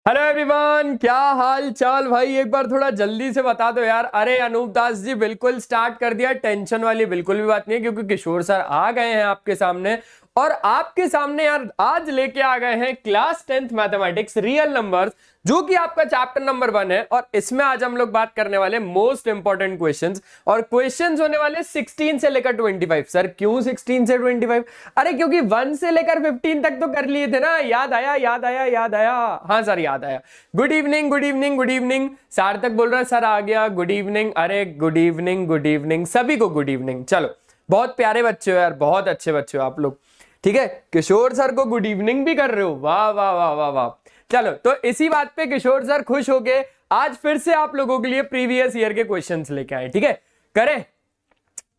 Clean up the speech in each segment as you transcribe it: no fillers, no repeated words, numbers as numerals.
Hello everyone, क्या हाल चाल भाई। एक बार थोड़ा जल्दी से बता दो यार। अरे अनूप दास जी, बिल्कुल स्टार्ट कर दिया। टेंशन वाली बिल्कुल भी बात नहीं है, क्योंकि किशोर सर आ गए हैं आपके सामने। और आपके सामने यार आज लेके आ गए हैं class 10th mathematics real numbers, जो कि आपका चैप्टर नंबर 1 है। और इसमें आज हम लोग बात करने वाले मोस्ट इंपॉर्टेंट क्वेश्चंस। और क्वेश्चंस होने वाले 16 से लेकर 25। सर क्यों 16 से 25? अरे क्योंकि 1 से लेकर 15 तक तो कर लिए थे ना। याद आया, याद आया, याद आया। हाँ सर, याद आया। Good evening, good evening, good evening. सार्थक बोल रहा है सर आ गया। Good evening. अरे गुड इवनिंग, गुड इवनिंग सभी को, गुड इवनिंग। चलो, बहुत प्यारे बच्चे हो यार, बहुत अच्छे बच्चे हो आप लोग। ठीक है, किशोर सर को गुड इवनिंग भी कर रहे हो। वाह वाह वाह वाह वाह। चलो, तो इसी बात पे किशोर सर खुश हो गए। आज फिर से आप लोगों के लिए प्रीवियस ईयर के क्वेश्चंस लेके आए। ठीक है, करें?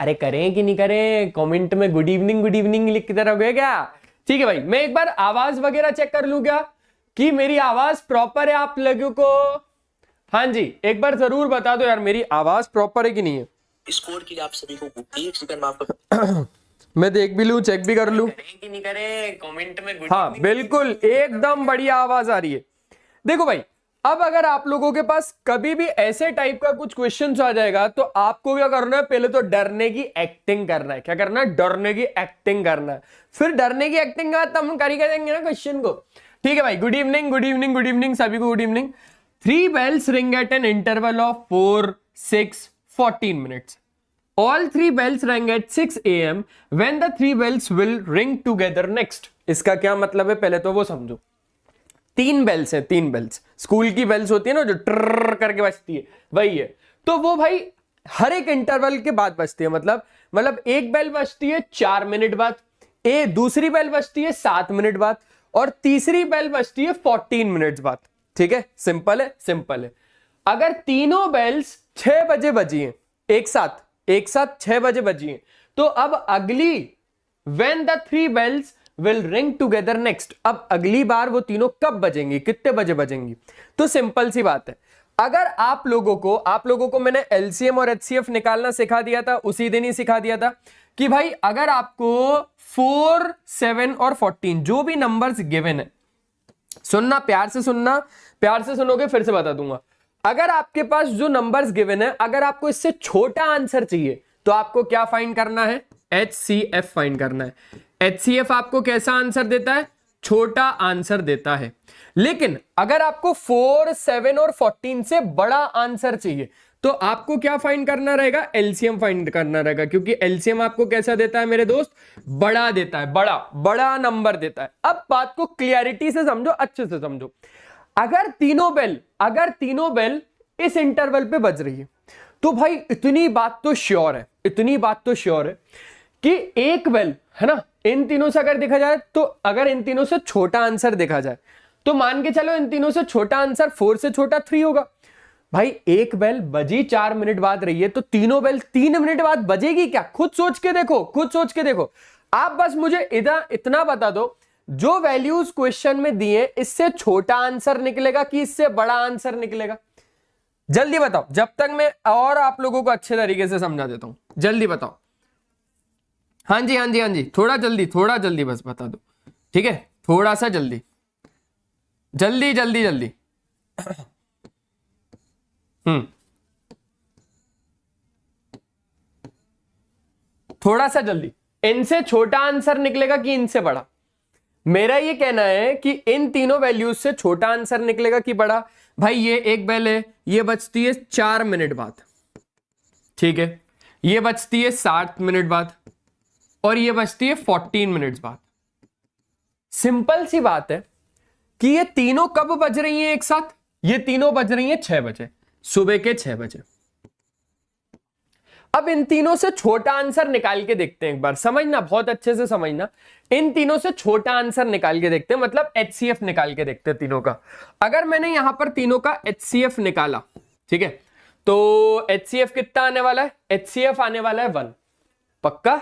अरे करें कि नहीं करें? कमेंट में गुड इवनिंग लिख के रहोगे क्या? ठीक है भाई, मैं एक बार आवाज वगैरह चेक कर लूं क्या, कि मेरी आवाज प्रॉपर है आप लोगों को? हाँ जी, एक बार जरूर बता दो यार, मेरी आवाज प्रॉपर है कि नहीं है। स्कोर के लिए आप सभी को 1 सेकंड में आपका मैं देख भी लूं, चेक भी कर लूं। करें कि नहीं करें, कमेंट में गुड हाँ बिल्कुल, एकदम बढ़िया आवाज आ रही है। देखो भाई, अब अगर आप लोगों के पास कभी भी ऐसे टाइप का कुछ क्वेश्चन आ जाएगा, तो आपको क्या करना है? पहले तो डरने की एक्टिंग करना है। क्या करना है? डरने की एक्टिंग करना है। फिर डरने की एक्टिंग के बाद तब हम करी देंगे ना क्वेश्चन को। ठीक है भाई, good evening, good evening, good evening सभी को, good evening. 3 bells ring at an interval of 4, 6, 14 minutes. All 3 bells rang at 6 AM when the 3 bells will ring together next. इसका क्या मतलब है पहले तो वो समझो। 3 बेल्स है, 3 बेल्स स्कूल की बेल्स होती है ना, जो ट्रर करके बजती है, वही है। तो वो भाई हर एक इंटरवल के बाद बजती है। मतलब एक बेल बजती है 4 मिनट बाद, दूसरी बेल बजती है 7 मिनट बाद, और तीसरी बेल बजती है 14 मिनट बाद। ठीक है, सिंपल है, सिंपल है। अगर तीनों बेल्स 6 बजे बजी हैं, एक साथ 6 बजे बजी हैं, तो अब अगली when the 3 bells will ring together next, अब अगली बार वो तीनों कब बजेंगी, कितने बजे बजेंगी? तो सिंपल सी बात है। अगर आप लोगों को मैंने एलसीएम और एचसीएफ निकालना सिखा दिया था, उसी दिन ही सिखा दिया था कि भाई अगर आपको 4, 7 और 14 जो भी नंबर्स गिवन है, सुनना प्यार से, सुनना प्यार से, सुनोगे फिर से बता दूंगा। अगर आपके पास जो नंबर्स गिवन है, अगर आपको इससे छोटा आंसर चाहिए, तो आपको क्या फाइंड करना है? HCF फाइंड करना है। HCF आपको कैसा आंसर देता है? छोटा आंसर देता है। लेकिन अगर आपको 4, 7 और 14 से बड़ा आंसर चाहिए, तो आपको क्या फाइंड करना रहेगा? LCM फाइंड करना रहेगा, क्योंकि LCM आपको कैसा देता है मेरे दोस्त? बड़ा देता है, बड़ा नंबर देता है। अब बात को क्लियरिटी से समझो, अच्छे से समझो। अगर तीनों बेल इस इंटरवल पे बज रही है, तो भाई इतनी बात तो श्योर है कि एक बेल है ना, इन तीनों से अगर देखा जाए, तो अगर इन तीनों से छोटा आंसर देखा जाए, तो मान के चलो इन तीनों से छोटा आंसर 4 से छोटा 3 होगा। भाई एक बेल बजी 4 मिनट बाद रही है, तो तीनों बेल 3 मिनट बाद बजेगी क्या? खुद सोच के देखो। आप बस मुझे इतना बता दो, जो वैल्यूज क्वेश्चन में दिए, इससे छोटा आंसर निकलेगा कि इससे बड़ा आंसर निकलेगा? जल्दी बताओ, जब तक मैं और आप लोगों को अच्छे तरीके से समझा देता हूं। जल्दी बताओ। हाँ जी, थोड़ा जल्दी बस बता दो। ठीक है, थोड़ा सा जल्दी। थोड़ा सा जल्दी। इनसे छोटा आंसर निकलेगा कि इनसे बड़ा? मेरा ये कहना है कि इन तीनों वैल्यूज से छोटा आंसर निकलेगा कि बड़ा। भाई ये एक बेल है, ये बजती है 4 मिनट बाद, ठीक है, ये बजती है 7 मिनट बाद, और ये बजती है 14 मिनट बाद। सिंपल सी बात है कि ये तीनों कब बज रही हैं एक साथ? ये तीनों बज रही हैं 6 बजे, सुबह के 6 बजे। अब इन तीनों से छोटा आंसर निकाल के देखते हैं एक बार, समझना, बहुत अच्छे से समझना। इन तीनों से छोटा आंसर निकाल के देखते हैं, मतलब HCF निकाल के देखते हैं तीनों का। अगर मैंने यहां पर तीनों का HCF निकाला, ठीक है, तो HCF कितना आने वाला है? HCF आने वाला है 1। पक्का,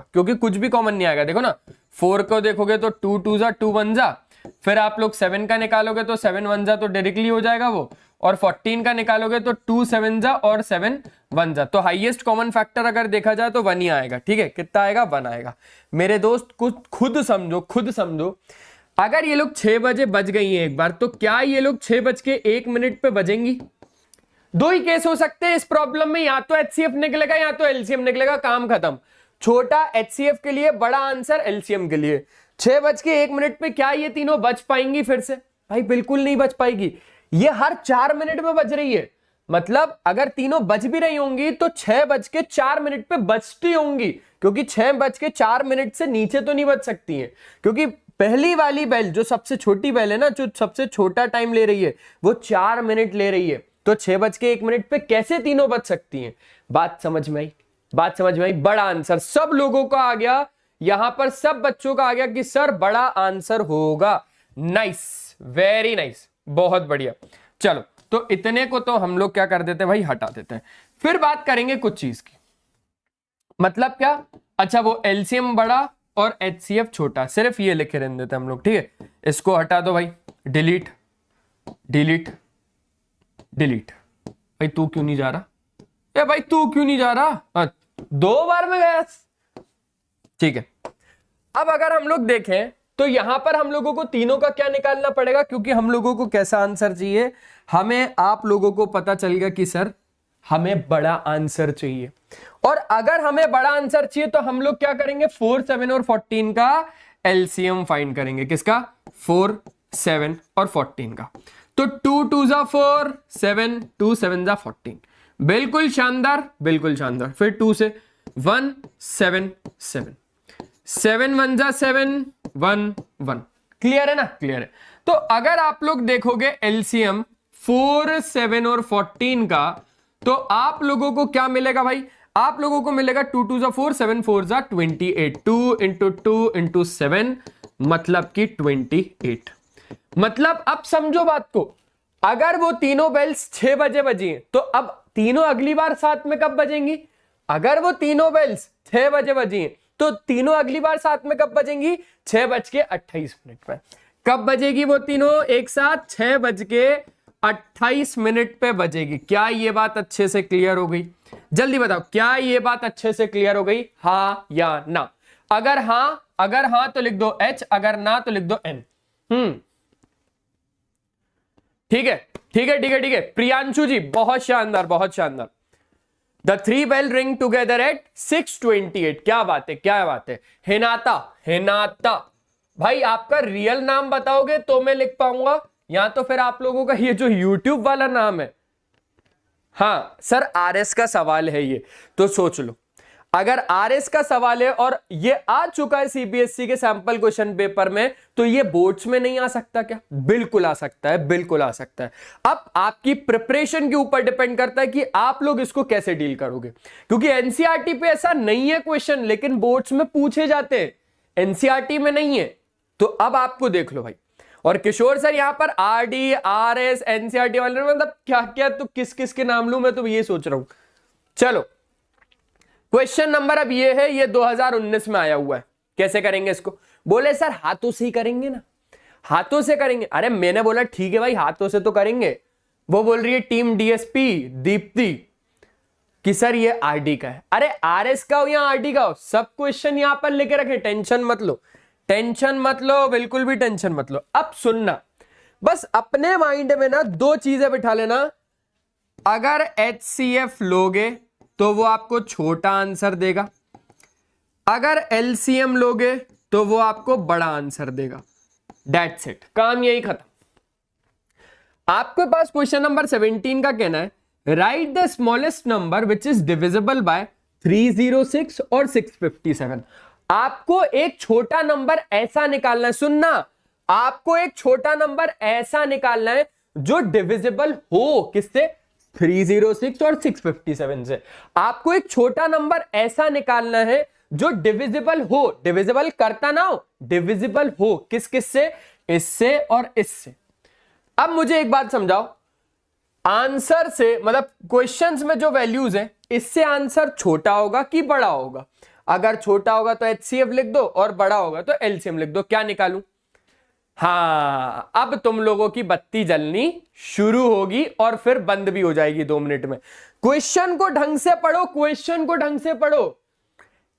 क्योंकि कुछ भी कॉमन नहीं आएगा। देखो ना, 4 को देखोगे तो 2 2 जा 2 1 जा, फिर आप लोग 7 का निकालोगे तो 7 1 जा, तो डायरेक्टली हो जाएगा वो, और 14 का निकालोगे तो 2 7 जा और 7 1 जा, तो हाईएस्ट कॉमन फैक्टर अगर देखा जाए तो 1 ही आएगा। ठीक है, कितना आएगा? 1 आएगा। मेरे दोस्त कुछ खुद समझो। अगर ये लोग 6 बजे बज गई हैं एक बार, तो क्या ये लोग 6:01 पे बजेंगी? दो ही केस हो सकते हैं इस प्रॉब्लम में, या तो एचसीएफ निकलेगा या तो एलसीएम निकलेगा, काम खत्म। छोटा एचसीएफ के लिए, बड़ा आंसर एलसीएम के लिए। 6:01 पे क्या ये तीनों बच पाएंगी फिर से? भाई बिल्कुल नहीं बच पाएगी। ये हर 4 मिनट में बज रही है, मतलब अगर तीनों बज भी रही होंगी तो 6:04 पे बजती होंगी, क्योंकि 6:04 से नीचे तो नहीं बज सकती हैं, क्योंकि पहली वाली बेल जो सबसे छोटी बेल है ना, जो सबसे छोटा टाइम ले रही है, वो 4 मिनट ले रही है। तो 6:01 पे कैसे तीनों बच सकती हैं? बात समझ में आई? बात समझ में आई? बड़ा आंसर सब लोगों का आ गया, यहां पर सब बच्चों का आ गया कि सर बड़ा आंसर होगा। नाइस, वेरी नाइस, बहुत बढ़िया। चलो, तो इतने को तो हम लोग क्या कर देते हैं भाई, हटा देते हैं। फिर बात करेंगे कुछ चीज की, मतलब क्या? अच्छा, वो एलसीएम बड़ा और एचसीएफ छोटा, सिर्फ ये लिखे रहने देते हैं हम लोग, ठीक है? इसको हटा दो भाई, डिलीट डिलीट डिलीट। भाई तू क्यों नहीं जा रहा? ए भाई तू क्यों नहीं जा रहा? 2 बार में गया, ठीक है। अब अगर हम लोग देखें तो यहां पर हम लोगों को तीनों का क्या निकालना पड़ेगा, क्योंकि हम लोगों को कैसा आंसर चाहिए, हमें आप लोगों को पता चल गया कि सर हमें बड़ा आंसर चाहिए। और अगर हमें बड़ा आंसर चाहिए तो हम लोग क्या करेंगे, 4, 7 और 14 का एलसीएम फाइंड करेंगे। किसका? 4, 7 और 14 का। तो 2 2 जा 4, 7 2 7 जा 14। बिल्कुल शानदार, बिल्कुल शानदार। फिर 2 से 1 7 7 7 1 जा 7 1 1। क्लियर है ना? क्लियर है। तो अगर आप लोग देखोगे एलसीएम 4, 7 और 14 का, तो आप लोगों को क्या मिलेगा भाई? आप लोगों को मिलेगा 2 2 जा 4, 7 4 जा 28। 2 इंटू 2 इंटू 7 मतलब कि 28। मतलब अब समझो बात को, अगर वो तीनों बेल्स 6 बजे बजी हैं, तो अब तीनों अगली बार साथ में कब बजेंगी? अगर वो तीनों बेल्स 6 बजे बजी हैं, तो तीनों अगली बार साथ में कब बजेंगी? 6:28 पे। कब बजेगी वो तीनों एक साथ? 6:28 पे बजेगी। क्या ये बात अच्छे से क्लियर हो गई? जल्दी बताओ, क्या ये बात अच्छे से क्लियर हो गई? हाँ या ना? अगर हाँ तो लिख दो H, अगर ना तो लिख दो N। ठीक है, ठीक है, ठीक है, ठीक है। प्रियांशु जी बहुत शानदार, बहुत शानदार। The 3 bell ring together at 6:28। क्या बात है, क्या बात है। हिनाता, हिनाता भाई आपका रियल नाम बताओगे तो मैं लिख पाऊंगा, या तो फिर आप लोगों का ये जो YouTube वाला नाम है। हाँ सर, आरएस का सवाल है ये, तो सोच लो। अगर आरएस का सवाल है और ये आ चुका है सीबीएसई के सैंपल क्वेश्चन पेपर में, तो ये बोर्ड्स में नहीं आ सकता क्या? बिल्कुल आ सकता है, बिल्कुल आ सकता है। अब आपकी प्रिपरेशन के ऊपर डिपेंड करता है कि आप लोग इसको कैसे डील करोगे, क्योंकि एनसीईआरटी पे ऐसा नहीं है क्वेश्चन, लेकिन बोर्ड्स में पूछे जाते हैं, एनसीईआरटी में नहीं है। तो अब आपको देख लो भाई। और किशोर सर यहाँ पर आरडी, आरएस, एनसीईआरटी वाले, मतलब क्या क्या, तो किस किस के नाम लूं मैं, तो ये सोच रहा हूं। चलो, क्वेश्चन नंबर अब ये है, ये 2019 में आया हुआ है। कैसे करेंगे इसको? बोले सर हाथों से ही करेंगे ना, हाथों से करेंगे। अरे मैंने बोला ठीक है भाई, हाथों से तो करेंगे। वो बोल रही है टीम डीएसपी दीप्ति कि सर ये आरडी का है। अरे आरएस का हो या आरडी का हो, सब क्वेश्चन यहां पर लेके रखे, टेंशन मत लो, टेंशन मत लो, बिल्कुल भी टेंशन मत लो। अब सुनना, बस अपने माइंड में ना 2 चीजें बिठा लेना। अगर एचसीएफ लोगे तो वो आपको छोटा आंसर देगा, अगर एलसीएम लोगे तो वो आपको बड़ा आंसर देगा। दैट्स इट, काम यही खत्म। आपके पास क्वेश्चन नंबर 17 का कहना है, right the smallest number which is divisible by 306 और 657। आपको एक छोटा नंबर ऐसा निकालना है, सुनना, आपको एक छोटा नंबर ऐसा निकालना है जो डिविजिबल हो, किससे? 306 और 657 से। आपको एक छोटा नंबर ऐसा निकालना है जो डिविजिबल हो, डिविजिबल करता ना हो, डिविजिबल हो किस किस से? इससे और इससे। अब मुझे एक बात समझाओ, आंसर से मतलब क्वेश्चंस में जो वैल्यूज हैं, इससे आंसर छोटा होगा कि बड़ा होगा? अगर छोटा होगा तो एचसीएफ लिख दो और बड़ा होगा तो एलसीएम लिख दो। क्या निकालूं? हाँ, अब तुम लोगों की बत्ती जलनी शुरू होगी और फिर बंद भी हो जाएगी 2 मिनट में। क्वेश्चन को ढंग से पढ़ो, क्वेश्चन को ढंग से पढ़ो।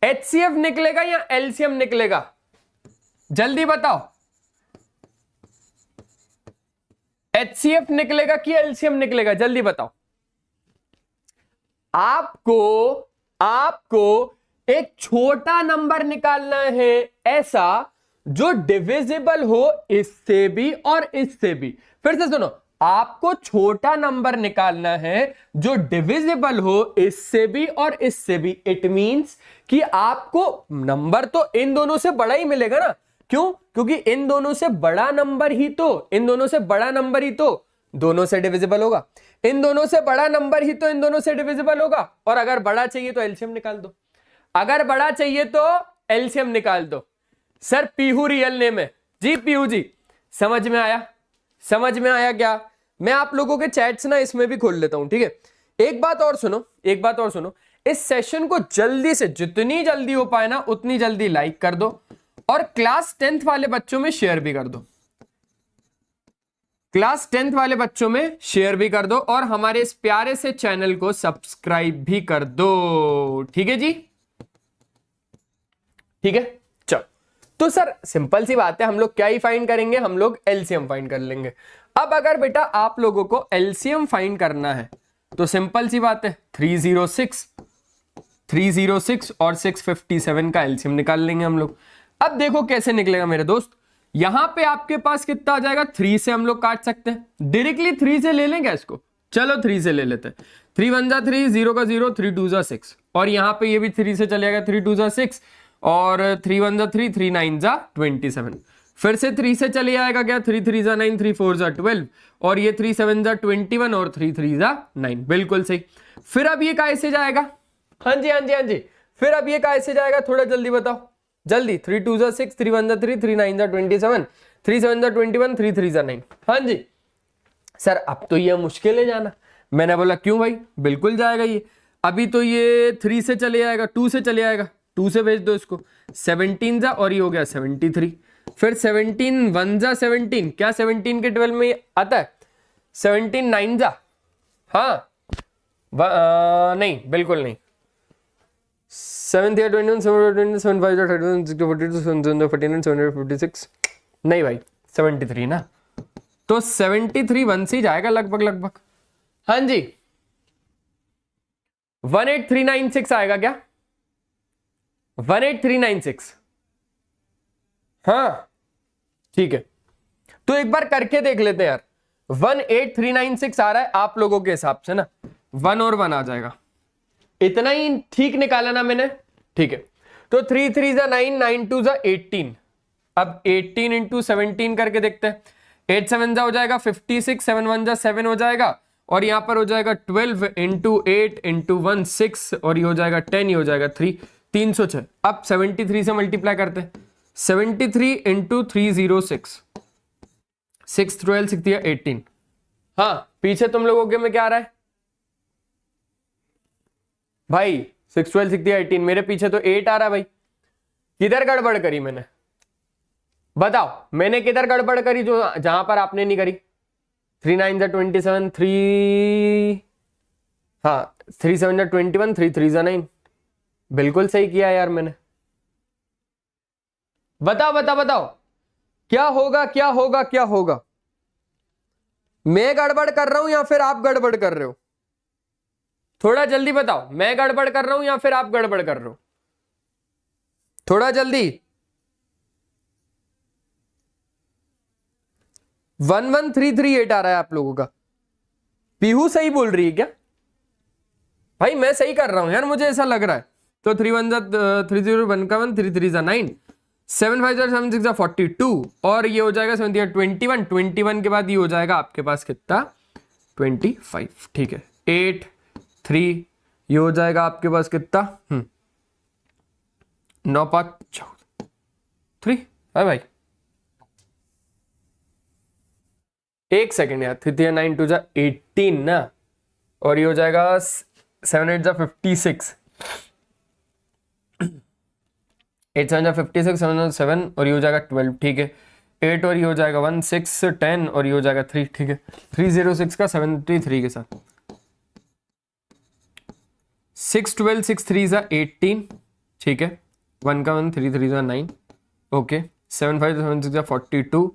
एचसीएफ निकलेगा या एलसीएम निकलेगा? जल्दी बताओ, HCF निकलेगा कि LCM निकलेगा, जल्दी बताओ। आपको एक छोटा नंबर निकालना है ऐसा जो डिविजिबल हो इससे भी और इससे भी। फिर से सुनो, आपको छोटा नंबर निकालना है जो डिविजिबल हो इससे भी और इससे भी। इट मींस कि आपको नंबर तो इन दोनों से बड़ा ही मिलेगा ना। क्यों? क्योंकि इन दोनों से बड़ा नंबर ही तो दोनों से डिविजिबल होगा। इन दोनों से बड़ा नंबर ही तो इन दोनों से डिविजिबल होगा। और अगर बड़ा चाहिए तो एलसीएम निकाल दो, अगर बड़ा चाहिए तो एलसीएम निकाल दो। सर पीहू रियल नेम है जी। पीहू जी समझ में आया? समझ में आया क्या? मैं आप लोगों के चैट्स ना इसमें भी खोल लेता हूं, ठीक है। एक बात और सुनो, इस सेशन को जल्दी से, जितनी जल्दी हो पाए ना उतनी जल्दी लाइक कर दो और क्लास 10th वाले बच्चों में शेयर भी कर दो। क्लास 10th वाले बच्चों में शेयर भी कर दो और हमारे इस प्यारे से चैनल को सब्सक्राइब भी कर दो। ठीक है जी, ठीक है। चलो, तो सर सिंपल सी बात है, हम लोग क्या ही फाइंड करेंगे, हम लोग एलसीएम फाइंड कर लेंगे। अब अगर बेटा आप लोगों को एलसीएम फाइंड करना है तो सिंपल सी बात है, 306 और 657 का एलसीएम निकाल लेंगे हम लोग। अब देखो कैसे निकलेगा मेरे दोस्त। यहां पे आपके पास कितना आ जाएगा, 3 से हम लोग काट सकते हैं डायरेक्टली। 3 से ले लेंगे इसको, चलो 3 से ले लेते हैं। 3 1 जा 3, 0 का 0, 3 2 जा 6 और यहां पे ये भी 3 से चलेगा। 3 2 जा 6 और 3 1 जा 3, 3 9 जा 27। फिर से 3 से चले आएगा क्या, 3 3 जा 9, 3 4 जा 12 और ये 3 7 जा 21 और 3 3 जा 9। बिल्कुल सही। फिर अब ये कैसे जाएगा? हाँ जी, फिर अब ये कैसे जाएगा, थोड़ा जल्दी बताओ, जल्दी। 3 2 जा 6, 3 1 जा 3, 3 9 जा 27, 3 7 जा 21, 3 3 जा 9। हाँ जी सर, अब तो ये मुश्किल है जाना। मैंने बोला क्यों भाई, बिल्कुल जाएगा ये। अभी तो ये 3 से चले आएगा, 2 से चले आएगा, 2 से भेज दो इसको। 17 जा और ये हो गया 73। फिर 17 1 जा 17, क्या 17 के 12 में आता है? 17 9 जा, हाँ नहीं बिल्कुल नहीं। 7 3 21, 7 21, 7 5 31, 6 42, 7 49, 756 नहीं भाई 73 ना, तो 73 1 से जाएगा लगभग। हाँ जी 18396 आएगा क्या? 18396, हाँ ठीक है। तो एक बार करके देख लेते हैं यार। 18396 आ रहा है आप लोगों के हिसाब से ना, 1 और 1 आ जाएगा। इतना ही ठीक निकाला ना मैंने, ठीक है। तो 3 3 जा 9, 9 2 जा 18। अब 18 इंटू 17 करके देखते हैं। 8 7 जा हो जाएगा 56, 7 1 जा 7 हो जाएगा और यहां पर हो जाएगा 12 इंटू 8 इंटू 1 6 और ये हो जाएगा 10, ये हो जाएगा 3, 306। अब 73 से मल्टीप्लाई करते हैं। 73 इंटू 306, 6 12 6 दिया 18। हाँ पीछे तुम लोगों के में क्या आ रहा है भाई? 6 12 6 दिया 18, मेरे पीछे तो 8 आ रहा है भाई। किधर गड़बड़ करी मैंने, बताओ मैंने किधर गड़बड़ करी जो जहां पर आपने नहीं करी? 3 9 जा 27, 3 हाँ 3 7 जा 21, 3 3 जा 9। बिल्कुल सही किया यार मैंने। बताओ क्या होगा? मैं गड़बड़ कर रहा हूं या फिर आप गड़बड़ कर रहे हो? थोड़ा जल्दी बताओ, मैं गड़बड़ कर रहा हूं या फिर आप गड़बड़ कर रहे हो? थोड़ा जल्दी। 11338 आ रहा है आप लोगों का। पीहू सही बोल रही है क्या भाई? मैं सही कर रहा हूं यार, मुझे ऐसा लग रहा है। तो 3 1 जा 3 0 1 का 1, 3 3 जा 9, 7 5 जा 7 6 जा 42 और ये हो जाएगा 7 21, 21 के बाद ये हो जाएगा आपके पास कितना? 25। ठीक है 8 3 ये हो जाएगा आपके पास कितना? 9 5 14 3 है भाई। एक सेकेंड यार, 3 3 9 2 जा 18 ना और ये हो जाएगा 7 8 जा 56, 8 7 जा 56, 7 7 और ये हो जाएगा 12। ठीक है 8 और ये हो जाएगा 1 6 10 और ये हो जाएगा 3। ठीक है 306 का 73 के साथ 6 12 6 3 जा 18। ठीक है 1 का 1, 3 3 जा 9। ओके 7 5 7 6 जा 42,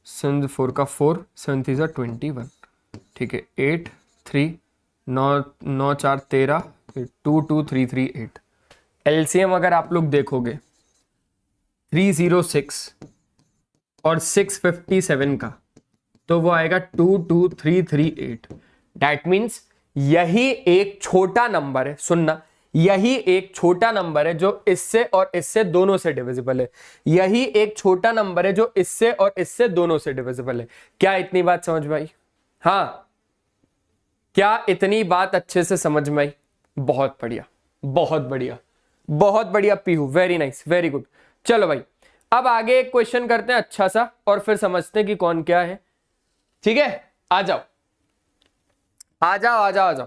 7 4 का 4, 7 3 21, ठीक है। 8 3 9 9 4 13, 2 2 3 3 8। एलसीएम अगर आप लोग देखोगे 306 और 657 का, तो वो आएगा 22338। दैट मीन्स यही एक छोटा नंबर है, सुनना, यही एक छोटा नंबर है जो इससे और इससे दोनों से डिविजिबल है। यही एक छोटा नंबर है जो इससे और इससे दोनों से डिविजिबल है। क्या इतनी बात समझ में आई? हाँ, क्या इतनी बात अच्छे से समझ में आई? बहुत बढ़िया, बहुत बढ़िया, बहुत बढ़िया Pihu, very nice, very good. चलो भाई, अब आगे एक क्वेश्चन करते हैं अच्छा सा, और फिर समझते हैं कि कौन क्या है। ठीक है, आ जाओ आ जाओ आ जाओ आ जाओ।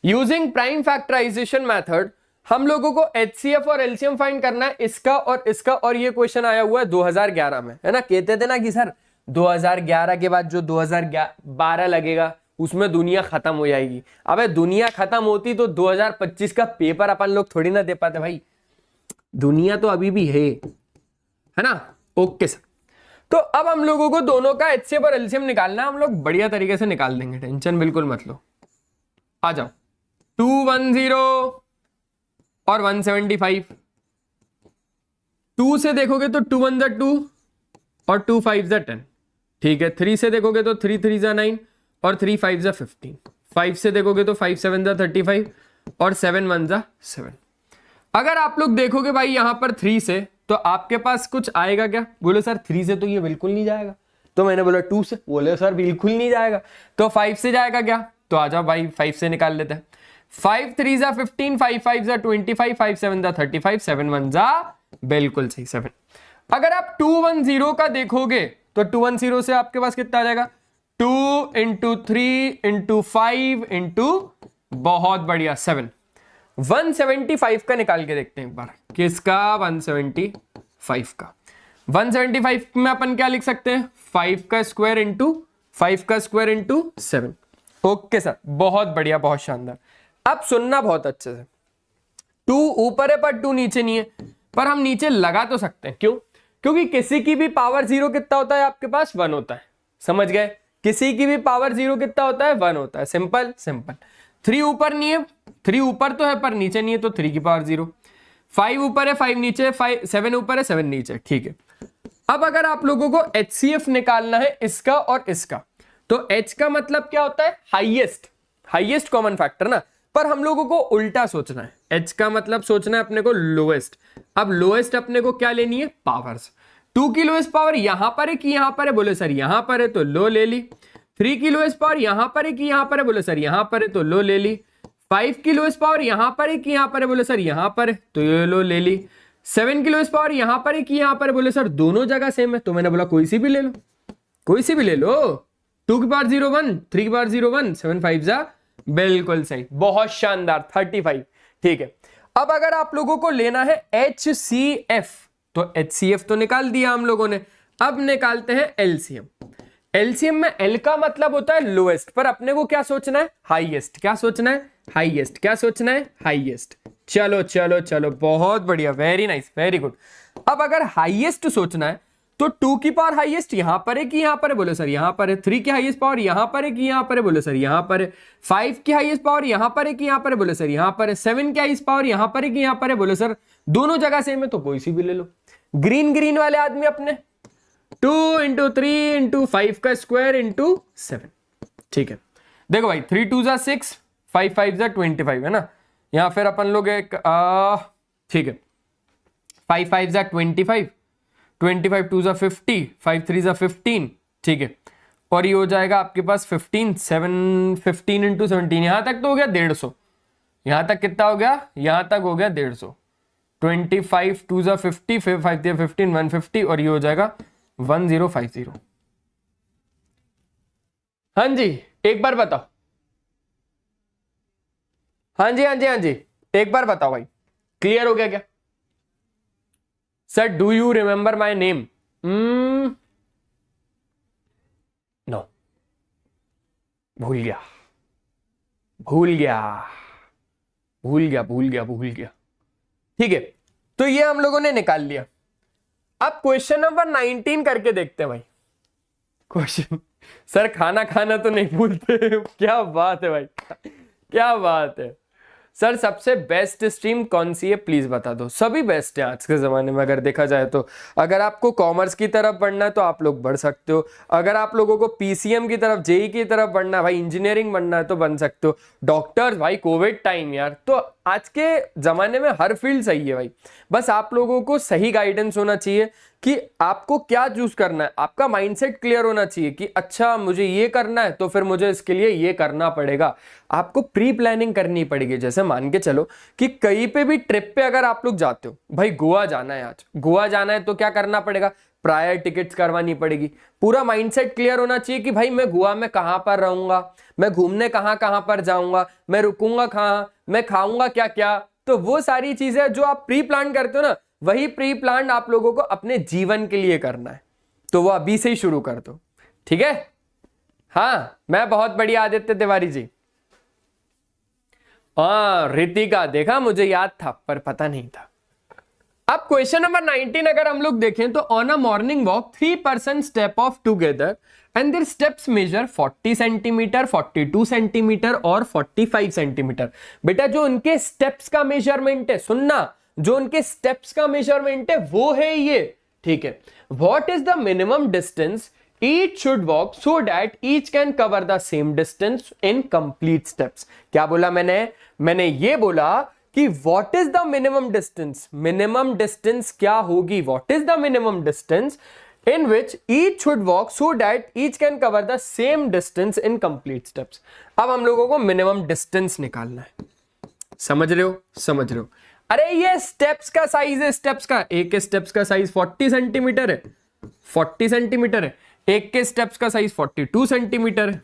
यूजिंग प्राइम फैक्टराइजेशन मेथड हम लोगों को एचसीएफ और एलसीएम फाइंड करना है, इसका और इसका। और ये क्वेश्चन आया हुआ है 2011 में, है ना। कहते थे ना कि सर 2011 के बाद जो 2012 लगेगा उसमें दुनिया खत्म हो जाएगी। अबे दुनिया खत्म होती तो 2025 का पेपर अपन लोग थोड़ी ना दे पाते भाई। दुनिया तो अभी भी है ना। ओके सर, तो अब हम लोगों को दोनों का एचसीएफ और एलसीएम निकालना है। हम लोग बढ़िया तरीके से निकाल देंगे, टेंशन बिल्कुल मत लो। आ जाओ, 210 और 175। 2 से देखोगे तो 2 1 2 और 2 5 10, ठीक है। 3 से देखोगे तो 3 3 9 और 3 5 15। 5 से देखोगे तो 5 7 35 और 7 1 7। अगर आप लोग देखोगे भाई यहां पर 3 से, तो आपके पास कुछ आएगा क्या? बोले सर 3 से तो ये बिल्कुल नहीं जाएगा। तो मैंने बोला 2 से, बोले सर बिल्कुल नहीं जाएगा। तो 5 से जाएगा क्या? तो आ जाओ भाई 5 से निकाल लेते हैं। 5 3 15, 5 5 25, 5 7 35, 7 1 बिल्कुल सही 7। अगर आप 210 का देखोगे तो 210 से आपके पास कितना आ जाएगा? 2 इंटू 3 इंटू 5 इंटू, बहुत बढ़िया, 7। 175 का निकाल के देखते हैं एक बार। किसका? 175 का। 175 में अपन क्या लिख सकते हैं? 5 का स्क्वायर इंटू 5 का स्क्वायर इंटू 7। ओके सर, बहुत बढ़िया, बहुत शानदार। अब सुनना बहुत अच्छे से। 2 ऊपर है पर 2 नीचे नहीं है, पर हम नीचे लगा तो सकते हैं। क्यों? क्योंकि किसी की भी पावर 0 कितना होता है आपके पास? 1 होता है। समझ गए? किसी की भी पावर 0 कितना होता है? 1 होता है। Simple simple. 3 ऊपर नहीं है, 3 ऊपर तो है पर नीचे नहीं है, तो 3 की पावर 0। 5 ऊपर है, 5 नीचे है, 7 ऊपर है, 7 नीचे है, ठीक है। अब अगर आप लोगों को एचसीएफ निकालना है इसका और इसका, तो एच का मतलब क्या होता है? हाईएस्ट कॉमन फैक्टर ना। पर हम लोगों को उल्टा सोचना है। एच का मतलब सोचना है अपने को लोएस्ट। अब लोएस्ट अपने को क्या लेनी है? पावर्स। 2 की लोएस्ट पावर यहां पर है कि यहां पर है? बोले सर यहां पर है, तो लो ले ली। 3 की लोएस्ट पावर यहां पर है कि यहां पर है? बोले सर यहां पर है, तो लो ले ली। 5 की लोएस्ट पावर यहां पर है कि यहां पर है? बोले सर यहां पर है, तो ये लो ले ली। 7 की लोएस्ट पावर यहां पर है कि यहां पर है? बोले सर दोनों जगह सेम है, तो मैंने बोला कोई सी भी ले लो, कोई सी भी ले लो। 2 की पावर 0 1, 3 की पावर 0 1, 7 5 बिल्कुल सही, बहुत शानदार, 35, ठीक है। अब अगर आप लोगों को लेना है HCF, तो HCF तो निकाल दिया हम लोगों ने। अब निकालते हैं LCM। LCM में L का मतलब होता है लोएस्ट, पर अपने को क्या सोचना है? हाईएस्ट। क्या सोचना है? हाईएस्ट। क्या सोचना है? हाईएस्ट। चलो चलो चलो, बहुत बढ़िया, वेरी नाइस, वेरी गुड। अब अगर हाईएस्ट सोचना है तो 2 की पावर हाईएस्ट यहां पर है कि यहां पर है? बोले सर यहां पर है। 3 की हाईएस्ट पावर यहां पर है कि यहां पर है? बोले सर यहां पर है। 5 की हाईएस्ट पावर यहां पर है कि यहां पर है? बोले सर यहां पर है। 7 की हाईएस्ट पावर यहां पर है कि यहां पर है? बोले सर दोनों जगह सेम है, तो कोई सी भी ले लो। ग्रीन ग्रीन वाले आदमी अपने 2 इंटू 3 इंटू 5 का स्क्वायर इंटू 7, ठीक है। देखो भाई 3 2 6, 5 5 25 है ना। यहां फिर अपन लोग एक ठीक है, 5 5 25, 25 2 50, 5 3 15, ठीक है। और ये हो जाएगा आपके पास 15 15 इंटू 17, यहां तक तो हो गया 150। यहां तक कितना हो गया? यहां तक हो गया 150। 25 2 50, 5 15 150, और ये हो जाएगा 1050। हाँ जी, एक बार बताओ। हाँ जी हाँ जी हाँ जी, एक बार बताओ भाई, क्लियर हो गया क्या? Sir do you remember my name? No, भूल गया भूल गया भूल गया भूल गया भूल गया, ठीक है। तो ये हम लोगों ने निकाल लिया। अब क्वेश्चन नंबर 19 करके देखते हैं भाई। क्वेश्चन, सर खाना खाना तो नहीं भूलते। क्या बात है भाई, क्या बात है। सर सबसे बेस्ट स्ट्रीम कौन सी है प्लीज बता दो। सभी बेस्ट है आज के जमाने में अगर देखा जाए तो। अगर आपको कॉमर्स की तरफ बढ़ना है तो आप लोग बढ़ सकते हो, अगर आप लोगों को पीसीएम की तरफ, जेई की तरफ बढ़ना है, भाई इंजीनियरिंग बनना है तो बन सकते हो। डॉक्टर्स, भाई कोविड टाइम यार, तो आज के जमाने में हर फील्ड सही है भाई। बस आप लोगों को सही गाइडेंस होना चाहिए कि आपको क्या चूज करना है। आपका माइंडसेट क्लियर होना चाहिए कि अच्छा मुझे ये करना है तो फिर मुझे इसके लिए ये करना पड़ेगा। आपको प्री प्लानिंग करनी पड़ेगी। जैसे मान के चलो कि कहीं पे भी ट्रिप पे अगर आप लोग जाते हो, भाई गोवा जाना है, आज गोवा जाना है तो क्या करना पड़ेगा, प्रायर टिकट्स करवानी पड़ेगी। पूरा माइंडसेट क्लियर होना चाहिए कि भाई मैं गोवा में कहां पर रहूंगा, मैं घूमने कहां कहां पर जाऊंगा, मैं रुकूंगा कहां, मैं खाऊंगा क्या क्या। तो वो सारी चीजें जो आप प्री प्लान करते हो ना, वही प्री प्लान आप लोगों को अपने जीवन के लिए करना है। तो वो अभी से ही शुरू कर दो, ठीक है। हाँ मैं बहुत बढ़िया आदित्य तिवारी जी। हाँ रितिका, देखा मुझे याद था पर पता नहीं था। अब क्वेश्चन नंबर 19 अगर हम लोग देखें तो on a morning walk 3 person step off together and their steps measure 40 centimetre, 42 centimetre और 45 सेंटीमीटर। बेटा जो उनके स्टेप्स का मेजरमेंट है, सुनना, जो उनके स्टेप्स का मेजरमेंट है वो है ये, ठीक है। What is the minimum distance each should walk so that each can cover the same distance in complete steps. क्या बोला मैंने ये बोला कि what is the minimum distance, minimum distance क्या होगी, what is the minimum distance in which each should walk so that each can cover the same distance in complete steps। अब हम लोगों को मिनिमम डिस्टेंस निकालना है। समझ रहे हो, समझ रहे हो। अरे ये स्टेप्स का साइज है, स्टेप्स का, एक के स्टेप्स का साइज 40 सेंटीमीटर है, 40 सेंटीमीटर है। एक के स्टेप्स का साइज 42 सेंटीमीटर है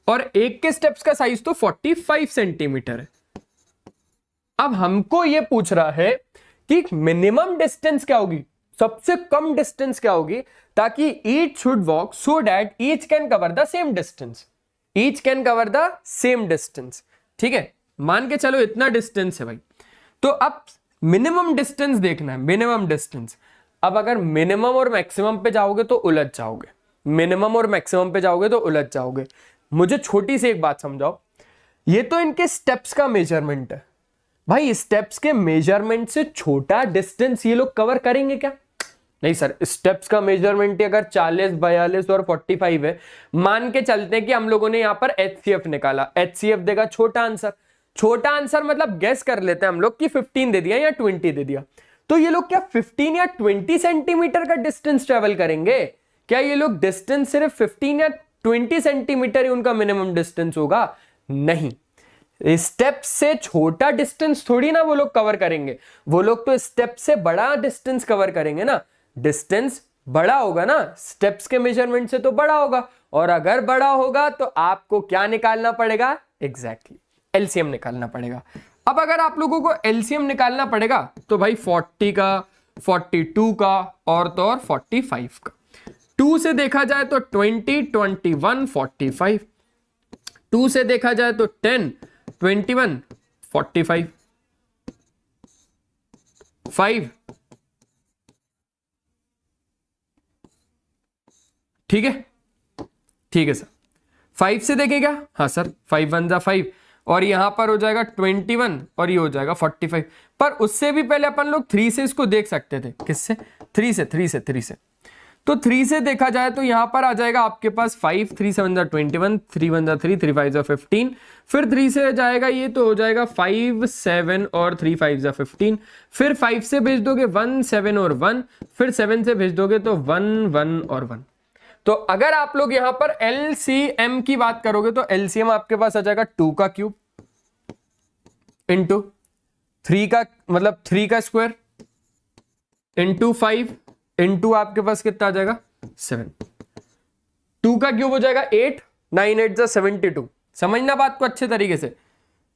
और एक के स्टेप्स का साइज तो 45 सेंटीमीटर है। अब हमको ये पूछ रहा है कि मिनिमम डिस्टेंस क्या होगी, सबसे कम डिस्टेंस क्या होगी, ताकि each should walk so that each can cover the same distance, each can cover the same distance, ठीक है। मान के चलो इतना डिस्टेंस है भाई, तो अब मिनिमम डिस्टेंस देखना है, मिनिमम डिस्टेंस। अब अगर मिनिमम और मैक्सिमम पे जाओगे तो उलझ जाओगे, मिनिमम और मैक्सिमम पे जाओगे तो उलझ जाओगे। मुझे छोटी सी एक बात समझाओ, ये तो इनके स्टेप्स का मेजरमेंट है भाई, स्टेप्स के मेजरमेंट से छोटा डिस्टेंस ये लोग कवर करेंगे क्या? नहीं सर, स्टेप्स का मेजरमेंट अगर 40, 42 और 45 है, मान के चलते हैं कि हम लोगों ने यहां पर HCF निकाला, HCF देगा छोटा आंसर, छोटा आंसर मतलब गेस कर लेते हैं हम लोग कि 15 दे दिया या 20 दे दिया, तो ये लोग क्या 15 या 20 सेंटीमीटर का डिस्टेंस ट्रेवल करेंगे? क्या ये लोग डिस्टेंस सिर्फ 15 या 20 सेंटीमीटर ही उनका मिनिमम डिस्टेंस होगा? नहीं, स्टेप से छोटा डिस्टेंस थोड़ी ना वो लोग कवर करेंगे, वो लोग तो स्टेप से बड़ा डिस्टेंस कवर करेंगे ना। डिस्टेंस बड़ा होगा ना, स्टेप्स के मेजरमेंट से तो बड़ा होगा, और अगर बड़ा होगा तो आपको क्या निकालना पड़ेगा? एग्जैक्टली एलसीएम निकालना पड़ेगा। अब अगर आप लोगों को एलसीएम निकालना पड़ेगा तो भाई 40 का, 42 का और तो और 45 का। 2 से देखा जाए तो 20, 21, 45, 2 से देखा जाए तो 10, 21, 45, 5, ठीक है, ठीक है सर। 5 से देखेगा, हाँ सर, 5 1 जा 5 और यहां पर हो जाएगा 21 और ये हो जाएगा 45। पर उससे भी पहले अपन लोग 3 से इसको देख सकते थे। किससे? 3 से, 3 से, 3 से। तो 3 से देखा जाए तो यहां पर आ जाएगा आपके पास 5, 3 7 जा 21, 3 1 जा 3, 3 5 जा 15, फिर 3 से जाएगा ये तो हो जाएगा 5 7 और 3 5 जा 15, फिर 5 से भेज दोगे 1 7 और 1, फिर 7 से भेज दोगे तो 1 1 और 1। तो अगर आप लोग यहां पर एलसीएम की बात करोगे तो एलसीएम आपके पास आ जाएगा 2 का क्यूब इंटू 3 का, मतलब 3 का स्क्वायर इंटू 5 इंटू आपके पास कितना आ जाएगा 7। 2 का क्यूब हो जाएगा 8, 9 8 जा 72। समझना बात को अच्छे तरीके से।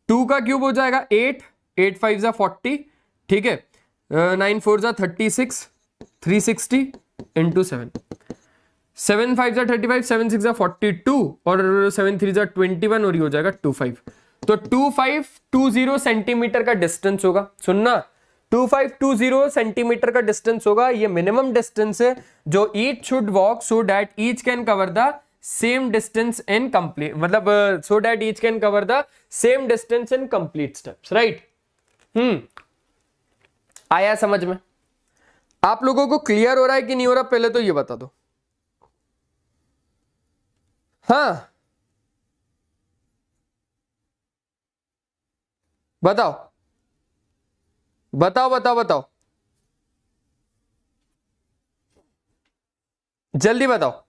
2 का क्यूब हो जाएगा 8, 8 5 जा 40, ठीक है, 9 4 जा 36, 360 इंटू 7, 7 5 जा 35, 7 6 जा 42 और 7 3 जा 21 और ये हो जाएगा 25। तो 2520 सेंटीमीटर का डिस्टेंस होगा। सुनना, 2520 सेंटीमीटर का डिस्टेंस होगा, ये मिनिमम डिस्टेंस है जो each should walk so that each can cover the same distance in complete, मतलब so that each can cover the same distance in complete steps, right. आया समझ में? आप लोगों को क्लियर हो रहा है कि नहीं हो रहा, पहले तो ये बता दो। हाँ बताओ बताओ बताओ बताओ, जल्दी बताओ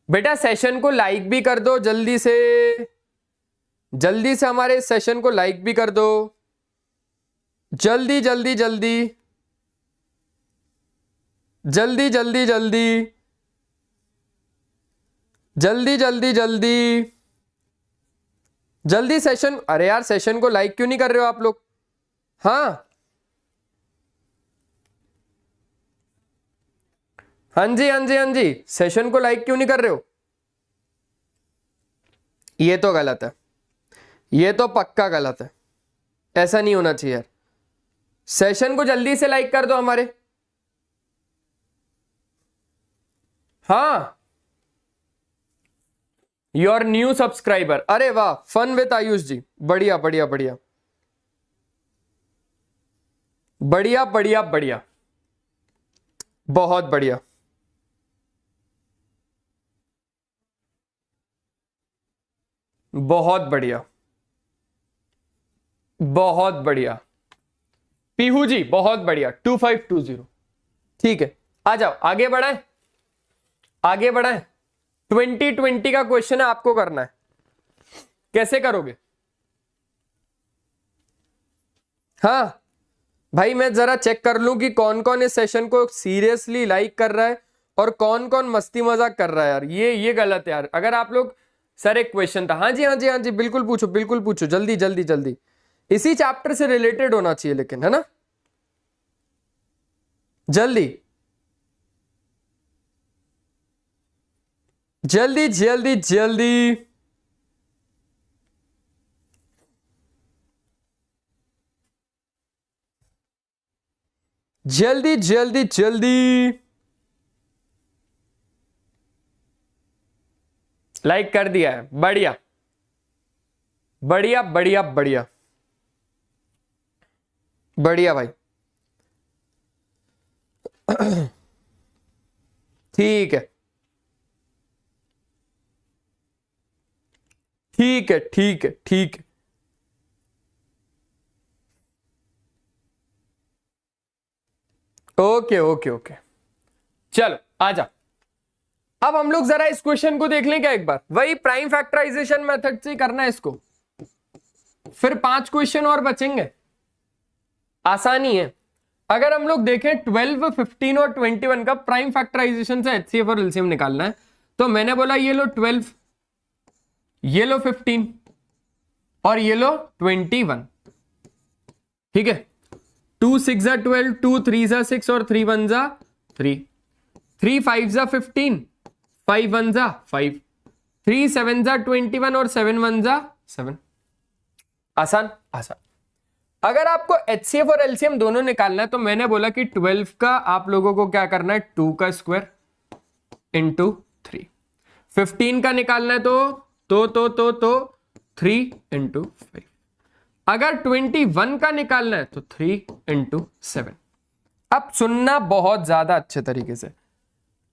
बेटा। सेशन को लाइक भी कर दो जल्दी से, जल्दी से हमारे सेशन को लाइक भी कर दो, जल्दी जल्दी जल्दी जल्दी जल्दी जल्दी जल्दी जल्दी जल्दी जल्दी सेशन, अरे यार सेशन को लाइक क्यों नहीं कर रहे हो आप लोग? हाँ हाँ जी हाँ जी हाँ जी, सेशन को लाइक क्यों नहीं कर रहे हो? ये तो गलत है, ये तो पक्का गलत है, ऐसा नहीं होना चाहिए यार। सेशन को जल्दी से लाइक कर दो हमारे। हाँ योर न्यू सब्सक्राइबर, अरे वाह, फन विद आयुष जी, बढ़िया बढ़िया बढ़िया बढ़िया बढ़िया बढ़िया, बहुत बढ़िया, बहुत बढ़िया बहुत बढ़िया। पीहू जी बहुत बढ़िया, 2520, ठीक है। आ जाओ आगे बढ़ाएं, आगे बढ़ाएं। 2020 का क्वेश्चन है, आपको करना है। कैसे करोगे? हाँ भाई मैं जरा चेक कर लूं कि कौन कौन इस सेशन को सीरियसली लाइक कर रहा है और कौन कौन मस्ती मजाक कर रहा है यार। ये गलत है यार। अगर आप लोग, सर एक क्वेश्चन था, हाँ जी हाँ जी हाँ जी, बिल्कुल पूछो बिल्कुल पूछो, जल्दी जल्दी जल्दी, इसी चैप्टर से रिलेटेड होना चाहिए लेकिन, है ना, जल्दी जल्दी जल्दी जल्दी जल्दी जल्दी जल्दी। लाइक कर दिया है, बढ़िया बढ़िया बढ़िया बढ़िया बढ़िया भाई, ठीक है ठीक है ठीक है ठीक है। ओके ओके ओके, चलो आ जा। अब हम लोग जरा इस क्वेश्चन को देख लें क्या एक बार, वही प्राइम फैक्टराइजेशन मेथड से करना है इसको, फिर 5 क्वेश्चन और बचेंगे, आसानी है। अगर हम लोग देखें 12, 15 और 21 का प्राइम फैक्टराइजेशन से एचसीएफ और एलसीएम निकालना है, तो मैंने बोला ये लो 12, ये लो 15 और ये लो 21, ठीक है। 2 6 जा 12, 2 3 जा 6 और 3 1 जा 3, 3 5 जा 15, 5 1 जा 5, 3 7 जा 21 और 7 1 जा 7। आसान आसान। अगर आपको एचसीएफ और एलसीएम दोनों निकालना है तो मैंने बोला कि 12 का आप लोगों को क्या करना है, 2 का स्क्वायर इंटू 3, 15 का निकालना है तो 3 इंटू 5, अगर 21 का निकालना है तो 3 इंटू 7। अब सुनना बहुत ज्यादा अच्छे तरीके से,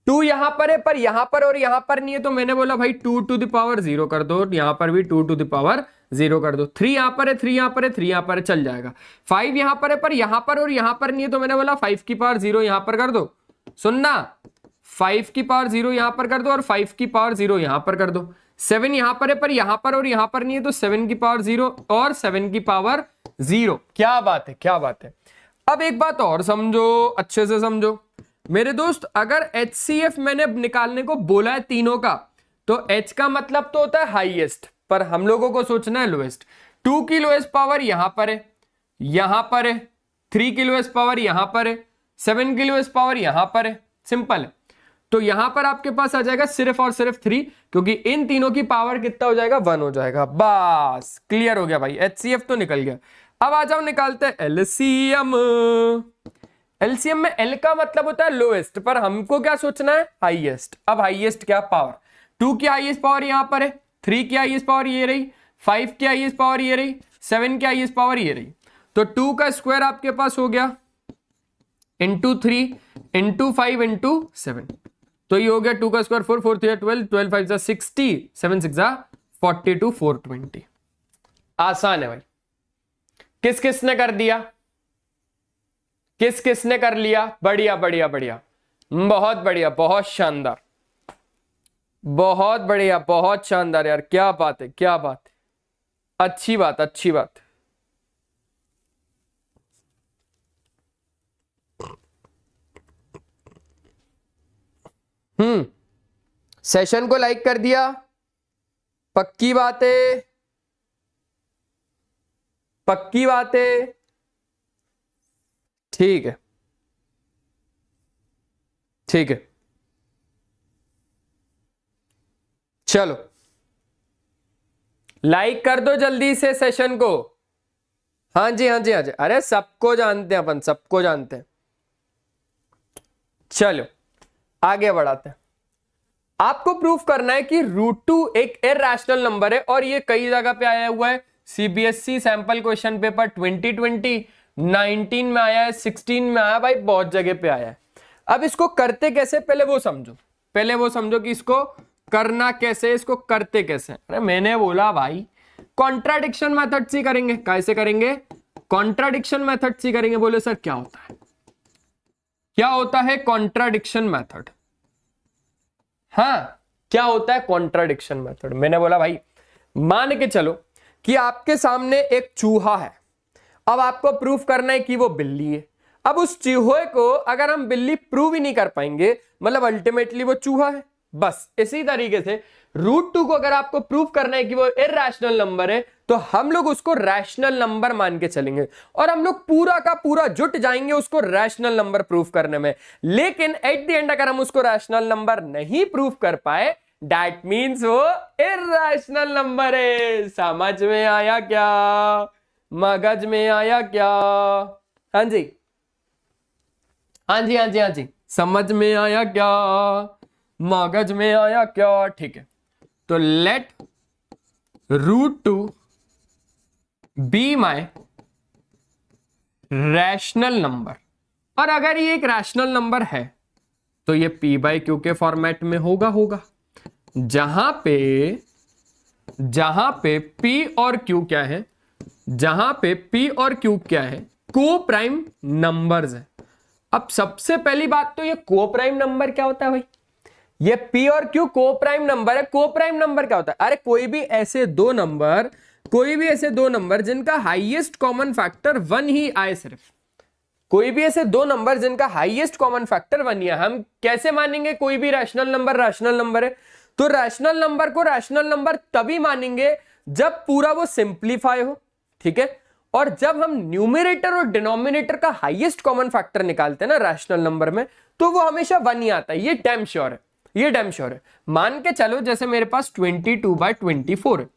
2 यहां पर है पर यहां पर और यहां पर नहीं है, तो मैंने बोला भाई 2 टू द पावर 0 कर दो, यहां पर भी 2 टू द पावर 0 कर दो। 3 यहां पर है, 3 यहां पर है, 3 यहां पर है, चल जाएगा। 5 यहां पर है पर यहां पर और यहां पर नहीं है, तो मैंने बोला 5 की पावर 0 यहां पर कर दो। सुनना, 5 की पावर 0 यहां पर कर दो और 5 की पावर 0 यहां पर कर दो। 7 यहां पर है पर यहां पर और यहां पर नहीं है, तो 7 की पावर 0 और 7 की पावर 0। क्या बात है, क्या बात है। अब एक बात और समझो, अच्छे से समझो मेरे दोस्त, अगर HCF मैंने निकालने को बोला है तीनों का, तो H का मतलब तो होता है हाईएस्ट, पर हम लोगों को सोचना है लोएस्ट। 2 की लोएस्ट पावर यहां पर है, यहां पर है, 3 की लोएस्ट पावर यहां पर है, 7 की लोएस्ट पावर यहां पर है, सिंपल है। तो यहां पर आपके पास आ जाएगा सिर्फ और सिर्फ 3, क्योंकि इन तीनों की पावर कितना हो जाएगा, 1 हो जाएगा। बस क्लियर हो गया भाई, HCF तो निकल गया। अब आ जाओ निकालते हैं एलसीएम। एलसीएम में एल का मतलब होता है लोएस्ट, पर हमको क्या सोचना है, हाईएस्ट। अब हाईएस्ट क्या, पावर। 2 की हाईएस्ट पावर यहां पर है, 3 की हाईएस्ट पावर ये रही, 5 की हाईएस्ट पावर ये रही, 7 की हाईएस्ट पावर ये रही। तो 2 का स्क्वायर आपके पास हो गया इंटू 3 इंटू 5 इंटू 7, तो ये हो गया 2 का स्क्वायर 4, 4 3 12, 12 5 जा 60, 7 6 जा 42, 420। आसान है भाई। किस किसने कर दिया, किस किसने कर लिया, बढ़िया बढ़िया बढ़िया, बहुत बढ़िया, बहुत शानदार, बहुत बढ़िया, बहुत शानदार यार, क्या बात है, क्या बात है, अच्छी बात, अच्छी बात। सेशन को लाइक कर दिया, पक्की बात है, पक्की बात है, ठीक है, ठीक है, चलो लाइक कर दो जल्दी से सेशन को। हाँ जी, हाँ जी, हाँ जी, अरे सबको जानते हैं अपन, सबको जानते हैं। चलो आगे बढ़ाते हैं। आपको प्रूफ करना है कि √2 एक इरैशनल नंबर है, और ये कई जगह पे आया हुआ है। सीबीएसई सैंपल क्वेश्चन पेपर 2020, 19 में आया है, 16 में आया, भाई बहुत जगह पे आया है। अब इसको करते कैसे, पहले वो समझो, पहले वो समझो कि इसको करना कैसे, इसको करते कैसे। अरे मैंने बोला भाई कॉन्ट्राडिक्शन मेथड से करेंगे। कैसे करेंगे, कॉन्ट्राडिक्शन मेथड से करेंगे। बोले सर क्या होता है, क्या होता है कॉन्ट्राडिक्शन मेथड? हाँ, क्या होता है कॉन्ट्राडिक्शन मेथड? मैंने बोला भाई मान के चलो कि आपके सामने एक चूहा है, अब आपको प्रूफ करना है कि वो बिल्ली है। अब उस चूहे को अगर हम बिल्ली प्रूव ही नहीं कर पाएंगे, मतलब अल्टीमेटली वो चूहा है। बस इसी तरीके से √2 को अगर आपको प्रूफ करना है कि वो इरैशनल नंबर है, तो हम लोग उसको रैशनल नंबर मान के चलेंगे, और हम लोग पूरा का पूरा जुट जाएंगे उसको रैशनल नंबर प्रूफ करने में। लेकिन एट द एंड अगर हम उसको रैशनल नंबर नहीं प्रूफ कर पाए, दैट मीन्स वो इरैशनल नंबर है। समझ में आया क्या, मगज में आया क्या? हाँ जी, हाँ जी, हाँ जी, हाँ जी, समझ में आया क्या, मगज में आया क्या? ठीक है, तो let √2 be my rational number, और अगर ये एक रैशनल नंबर है तो ये p/q के फॉर्मेट में होगा, जहां पे p और q क्या है, जहां पे p और q क्या है, को प्राइम नंबर्स है। अब सबसे पहली बात तो ये को प्राइम नंबर क्या होता है भाई? ये p और q को प्राइम नंबर है। को प्राइम नंबर क्या होता है? अरे कोई भी ऐसे दो नंबर जिनका हाईएस्ट कॉमन फैक्टर 1 ही आए, सिर्फ कोई भी ऐसे दो नंबर जिनका हाईएस्ट कॉमन फैक्टर 1 ही है। हम कैसे मानेंगे कोई भी रैशनल नंबर है? तो रैशनल नंबर को रैशनल नंबर तभी मानेंगे जब पूरा वो सिंप्लीफाई हो, ठीक है? और जब हम न्यूमरेटर और डिनोमिनेटर का हाईएस्ट कॉमन फैक्टर निकालते हैं ना रैशनल नंबर में, तो वो हमेशा 1 ही आता है। ये डैम श्योर है, ये डैम श्योर है। मान के चलो जैसे मेरे पास 22/24 है,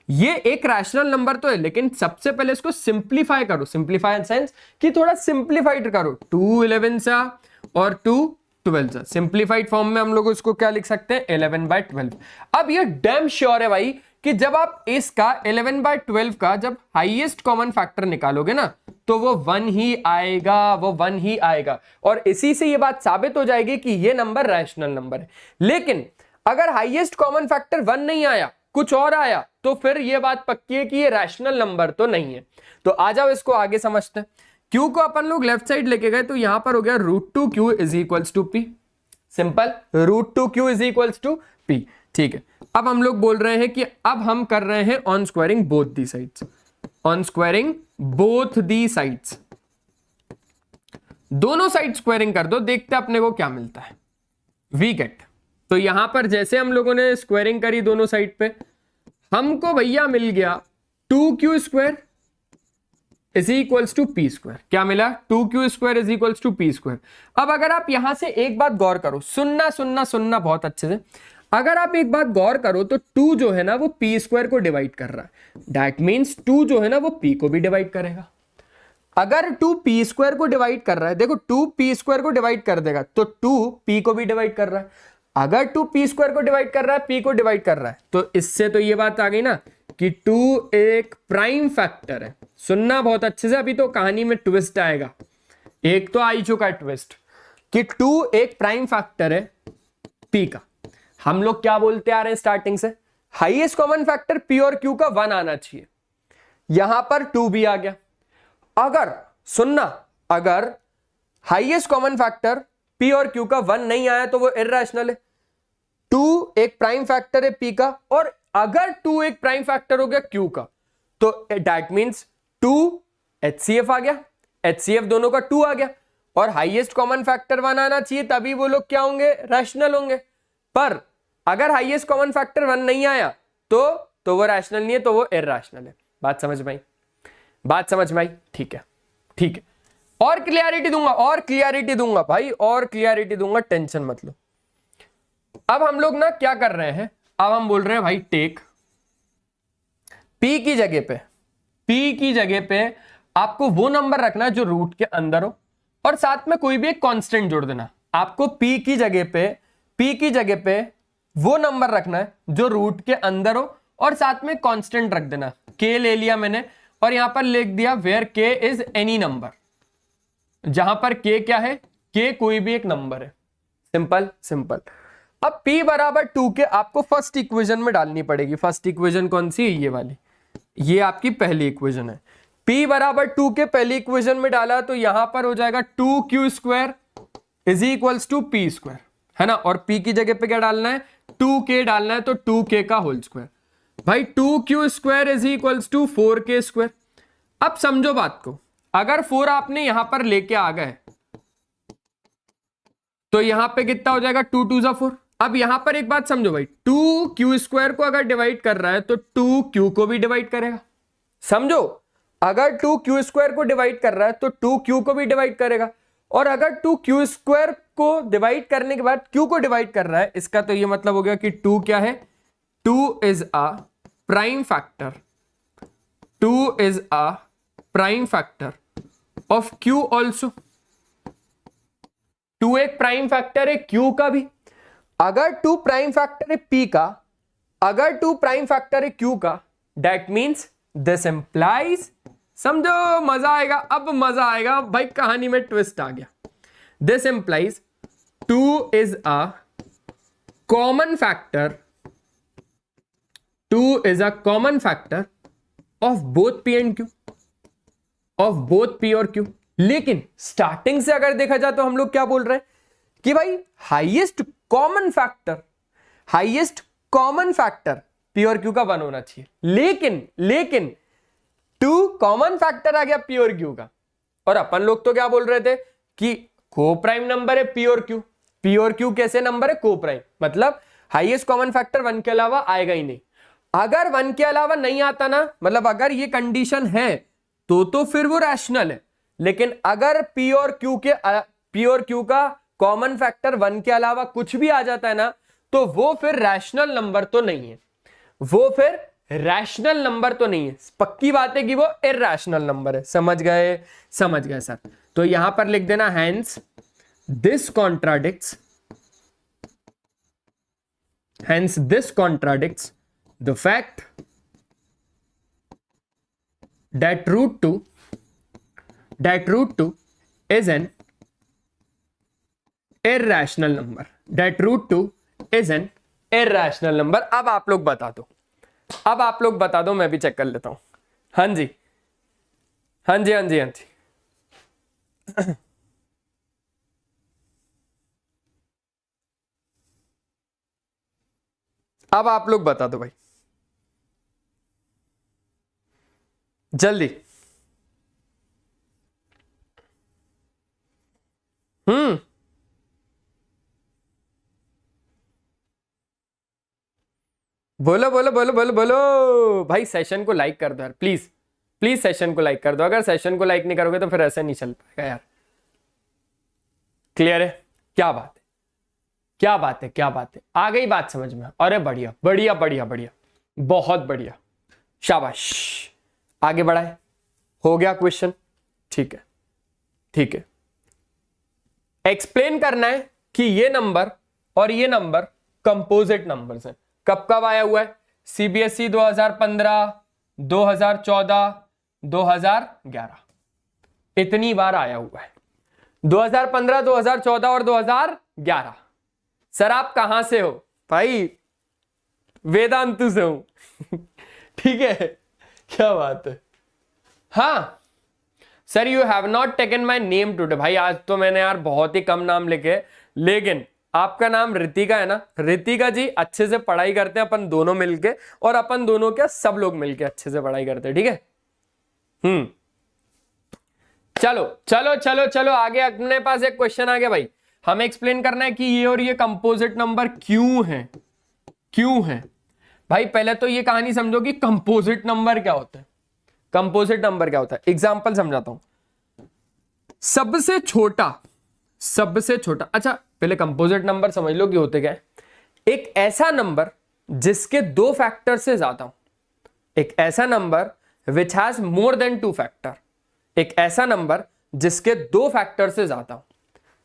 ये एक रैशनल नंबर तो है, लेकिन सबसे पहले इसको सिंप्लीफाई करो। सिंप्लीफाई इन सेंस कि थोड़ा सिंप्लीफाइड करो। 2 11 सा और 2 12 सा, सिंप्लीफाइड फॉर्म में हम लोग उसको क्या लिख सकते हैं, 11/12। अब ये डैम श्योर है भाई कि जब आप इसका 11/12 का जब हाईएस्ट कॉमन फैक्टर निकालोगे ना, तो वो 1 ही आएगा, वो 1 ही आएगा। और इसी से ये बात साबित हो जाएगी कि ये नंबर रैशनल नंबर है। लेकिन अगर हाईएस्ट कॉमन फैक्टर 1 नहीं आया, कुछ और आया, तो फिर ये बात पक्की है कि ये रैशनल नंबर तो नहीं है। तो आ जाओ इसको आगे समझते हैं। Q को अपन लोग लेफ्ट साइड लेके गए, तो यहां पर हो गया √2q is equals to p। Simple, √2q is equals to p। ठीक है, अब हम लोग बोल रहे हैं कि अब हम कर रहे हैं on squaring both the sides. On squaring both the sides, दोनों साइड स्क्वायरिंग कर दो, देखते अपने को क्या मिलता है। वी गेट, तो यहां पर जैसे हम लोगों ने स्क्वायरिंग करी दोनों साइड पे, हमको भैया मिल गया 2q² is equals to p²। क्या मिला? 2q² is equals to p²। अब अगर आप यहां से एक बात गौर करो, सुनना बहुत अच्छे से। अगर आप एक बात गौर करो तो 2 जो है ना वो p स्क्वायर को डिवाइड कर रहा है, दैट मीन्स 2 जो है ना वो p को भी डिवाइड करेगा। अगर 2 p स्क्वायर को डिवाइड कर रहा है, देखो 2 p स्क्वायर को डिवाइड कर देगा तो 2 p को भी डिवाइड कर रहा है। अगर 2 p स्क्वायर को डिवाइड कर रहा है, p को डिवाइड कर रहा है, तो इससे तो ये बात आ गई ना कि 2 एक प्राइम फैक्टर है। सुनना बहुत अच्छे से, अभी तो कहानी में ट्विस्ट आएगा। एक तो आ ही चुका है ट्विस्ट कि 2 एक प्राइम फैक्टर है p का। हम लोग क्या बोलते आ रहे हैं स्टार्टिंग से, हाईएस्ट कॉमन फैक्टर p और q का 1 आना चाहिए। यहां पर 2 भी आ गया। अगर सुनना, अगर हाईएस्ट कॉमन फैक्टर p और q का 1 नहीं आया तो वो इररेशनल है। 2 एक प्राइम फैक्टर है p का, और अगर 2 एक प्राइम फैक्टर हो गया q का तो दैट मींस 2 HCF आ गया, HCF दोनों का 2 आ गया, और हाईएस्ट कॉमन फैक्टर 1 आना चाहिए, तभी वो लोग क्या होंगे, रैशनल होंगे। पर अगर हाईएस्ट कॉमन फैक्टर 1 नहीं आया तो वो रैशनल नहीं है, तो वो इररेशनल है। बात समझ में आई? बात समझ में आई? ठीक है, ठीक है। और क्लियरिटी दूंगा, और क्लियरिटी दूंगा भाई, और क्लियरिटी दूंगा, टेंशन मत लो। अब हम लोग ना क्या कर रहे हैं, अब हम बोल रहे हैं भाई टेक p की जगह पे आपको वो नंबर रखना है जो रूट के अंदर हो, और साथ में कोई भी एक कांस्टेंट जोड़ देना। आपको p की जगह पे वो नंबर रखना है जो रूट के अंदर हो, और साथ में कांस्टेंट रख देना। k ले लिया मैंने, और यहां पर लिख दिया where k is any number, जहां पर k क्या है, k कोई भी एक नंबर है। Simple simple. अब p बराबर 2 के आपको फर्स्ट इक्वेशन में डालनी पड़ेगी। फर्स्ट इक्वेशन कौन सी है, ये वाली, ये आपकी पहली इक्वेशन है। p बराबर 2 के पहली इक्वेशन में डाला तो यहां पर हो जाएगा 2q square is equals to p square, है ना। और p की जगह पे क्या डालना है, 2k डालना है, तो 2k का होल स्क्वायर। भाई 2q square is equals to 4k square. अब समझो बात को, अगर 4 आपने यहां पर लेके आ गए तो यहां पे कितना हो जाएगा, 2 2 4। अब यहां पर एक बात समझो भाई, 2q स्क्वायर को अगर डिवाइड कर रहा है तो 2q को भी डिवाइड करेगा। समझो, अगर 2q स्क्वायर को डिवाइड कर रहा है तो 2q को भी डिवाइड करेगा, और अगर 2q स्क्वायर को डिवाइड करने के बाद q को डिवाइड कर रहा है, इसका तो ये मतलब हो गया कि 2 क्या है, 2 is a prime factor, 2 is a prime factor of q also. 2 एक प्राइम फैक्टर है q का भी। अगर 2 प्राइम फैक्टर है p का, अगर 2 प्राइम फैक्टर है q का, दैट मींस दिस इंप्लाइज, समझो मजा आएगा, अब मजा आएगा भाई, कहानी में ट्विस्ट आ गया। This implies 2 is a common factor, 2 is a common factor of both p and q, of both p और q। लेकिन स्टार्टिंग से अगर देखा जाए तो हम लोग क्या बोल रहे हैं कि भाई हाईएस्ट कॉमन फैक्टर p और q का 1 होना चाहिए। लेकिन 2 कॉमन फैक्टर आ गया p और q का, और अपन लोग तो क्या बोल रहे थे कि को प्राइम नंबर है p और q। p और q कैसे नंबर है, को प्राइम, मतलब हाईएस्ट कॉमन फैक्टर 1 के अलावा आएगा ही नहीं। अगर 1 के अलावा नहीं आता ना, मतलब अगर ये कंडीशन है तो फिर वो रैशनल है। लेकिन अगर p और q का कॉमन फैक्टर 1 के अलावा कुछ भी आ जाता है ना, तो वो फिर रैशनल नंबर तो नहीं है, वो फिर रैशनल नंबर तो नहीं है। पक्की बात है कि वो इररेशनल नंबर है। समझ गए सर। तो यहां पर लिख देना hence this contradicts the fact that root 2 is an irrational number, that root 2 is an irrational number। अब आप लोग बता दो, मैं भी चेक कर लेता हूं। हाँ जी। अब आप लोग बता दो भाई, जल्दी। बोलो भाई, सेशन को लाइक कर दो यार, प्लीज सेशन को लाइक कर दो। अगर सेशन को लाइक नहीं करोगे तो फिर ऐसे नहीं चल पाएगा यार। क्लियर है? क्या बात क्या बात है, क्या बात है, आ गई बात समझ में। अरे बढ़िया बढ़िया बढ़िया बढ़िया, बहुत बढ़िया, शाबाश। आगे बढ़ाए, हो गया क्वेश्चन, ठीक है ठीक है। एक्सप्लेन करना है कि ये नंबर और ये नंबर कंपोजिट नंबर्स हैं। कब कब आया हुआ है? सीबीएसई 2015, 2014, 2011, इतनी बार आया हुआ है। 2015, 2014 और 2011। सर आप कहां से हो? भाई वेदांतु से हूं। ठीक है, क्या बात है। हाँ sir, you have not taken my name today. भाई आज तो मैंने यार बहुत ही कम नाम लिखे, लेकिन आपका नाम रितिका है ना? रितिका जी, अच्छे से पढ़ाई करते हैं अपन दोनों मिलके, और अपन दोनों क्या, सब लोग मिलके अच्छे से पढ़ाई करते हैं, ठीक है। चलो चलो चलो चलो आगे, अपने पास एक क्वेश्चन आ गया भाई। हमें एक्सप्लेन करना है कि ये और ये कंपोजिट नंबर क्यों है, क्यों है। भाई पहले तो ये कहानी समझो कि कंपोजिट नंबर क्या होता है। कंपोजिट नंबर क्या होता है, एग्जांपल समझाता हूं। सबसे छोटा, सबसे छोटा, अच्छा पहले कंपोजिट नंबर समझ लो कि होते क्या है। एक ऐसा नंबर जिसके दो फैक्टर से ज्यादा हो, एक ऐसा number which has more than 2 factor, एक ऐसा नंबर जिसके 2 फैक्टर से ज्यादा हो,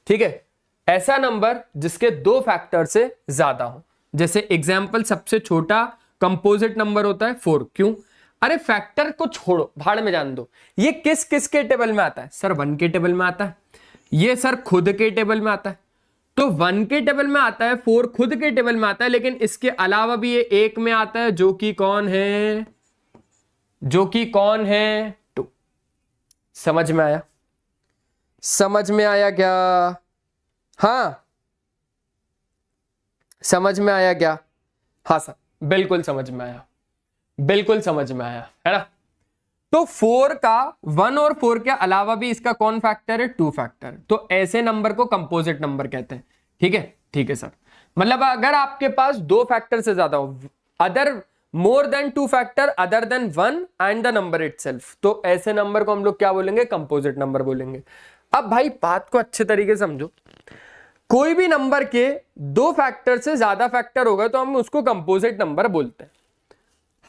ठीक है। ऐसा नंबर जिसके 2 फैक्टर से ज्यादा हो। जैसे एग्जाम्पल, सबसे छोटा कंपोजिट नंबर होता है 4। क्यों? अरे फैक्टर को छोड़ो, भाड़ में जान दो। ये किस किस के टेबल में आता है? सर 1 के टेबल में आता है, ये सर खुद के टेबल में आता है। तो 1 के टेबल में आता है, 4 खुद के टेबल में आता है, लेकिन इसके अलावा भी ये 1 में आता है, जो कि कौन है? जो कि कौन है? 2। समझ में आया? समझ में आया क्या? हाँ समझ में आया क्या? हाँ सर बिल्कुल समझ में आया, बिल्कुल समझ में आया, है ना। तो 4 का 1 और 4 के अलावा भी इसका कौन फैक्टर है? 2 फैक्टर। तो ऐसे नंबर को कंपोजिट नंबर कहते हैं, ठीक है। ठीक है सर, मतलब अगर आपके पास 2 फैक्टर से ज्यादा हो, other more than 2 factor other than 1 and the number itself, तो ऐसे नंबर को हम लोग क्या बोलेंगे? कंपोजिट नंबर बोलेंगे। अब भाई बात को अच्छे तरीके से समझो। कोई भी नंबर के 2 फैक्टर से ज्यादा फैक्टर होगा तो हम उसको कंपोजिट नंबर बोलते हैं।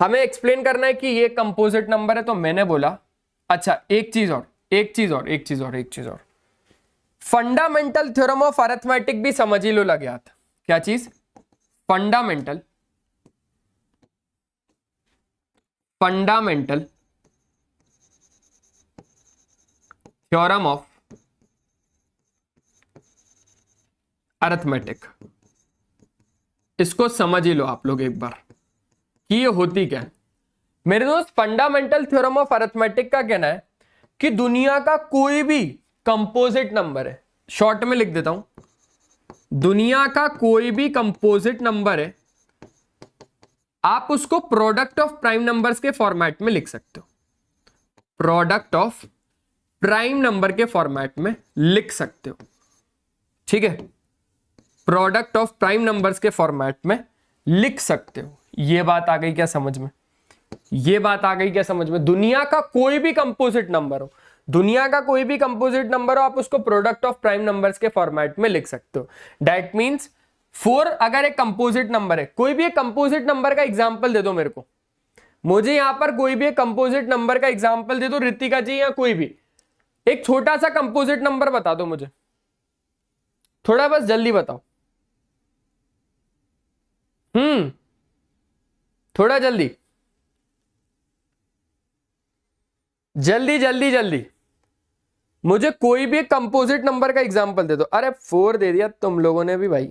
हमें एक्सप्लेन करना है कि ये कंपोजिट नंबर है, तो मैंने बोला अच्छा एक चीज और, एक चीज और, एक चीज और, एक चीज और, फंडामेंटल थ्योरम ऑफ अरिथमेटिक भी समझ ही लो लग गया था। क्या चीज? Fundamental, fundamental theorem of arithmetic, इसको समझ ही लो आप लोग एक बार कि ये होती क्या है। मेरे दोस्त, फंडामेंटल थ्योरम ऑफ अरिथमेटिक का कहना है कि दुनिया का कोई भी कंपोजिट नंबर है, शॉर्ट में लिख देता हूं, दुनिया का कोई भी कंपोजिट नंबर है, आप उसको प्रोडक्ट ऑफ प्राइम नंबर्स के फॉर्मेट में लिख सकते हो। प्रोडक्ट ऑफ प्राइम नंबर के फॉर्मेट में लिख सकते हो, ठीक है। प्रोडक्ट ऑफ प्राइम नंबर्स के फॉर्मेट में लिख सकते हो। ये बात आ गई क्या समझ में? ये बात आ गई क्या समझ में? दुनिया का कोई भी कंपोजिट नंबर हो, दुनिया का कोई भी कंपोजिट नंबर हो, आप उसको प्रोडक्ट ऑफ प्राइम नंबर्स के फॉर्मेट में लिख सकते हो। दैट मींस 4 अगर एक कंपोजिट नंबर है, कोई भी एक कंपोजिट नंबर का एग्जांपल दे दो मेरे को, मुझे यहां पर कोई भी एक कंपोजिट नंबर का एग्जांपल दे दो, रितिका जी, या कोई भी एक छोटा सा कंपोजिट नंबर बता दो मुझे, थोड़ा बस जल्दी बताओ। थोड़ा जल्दी जल्दी जल्दी जल्दी, मुझे कोई भी कंपोजिट नंबर का एग्जांपल दे दो। अरे 4 दे दिया तुम लोगों ने भी भाई,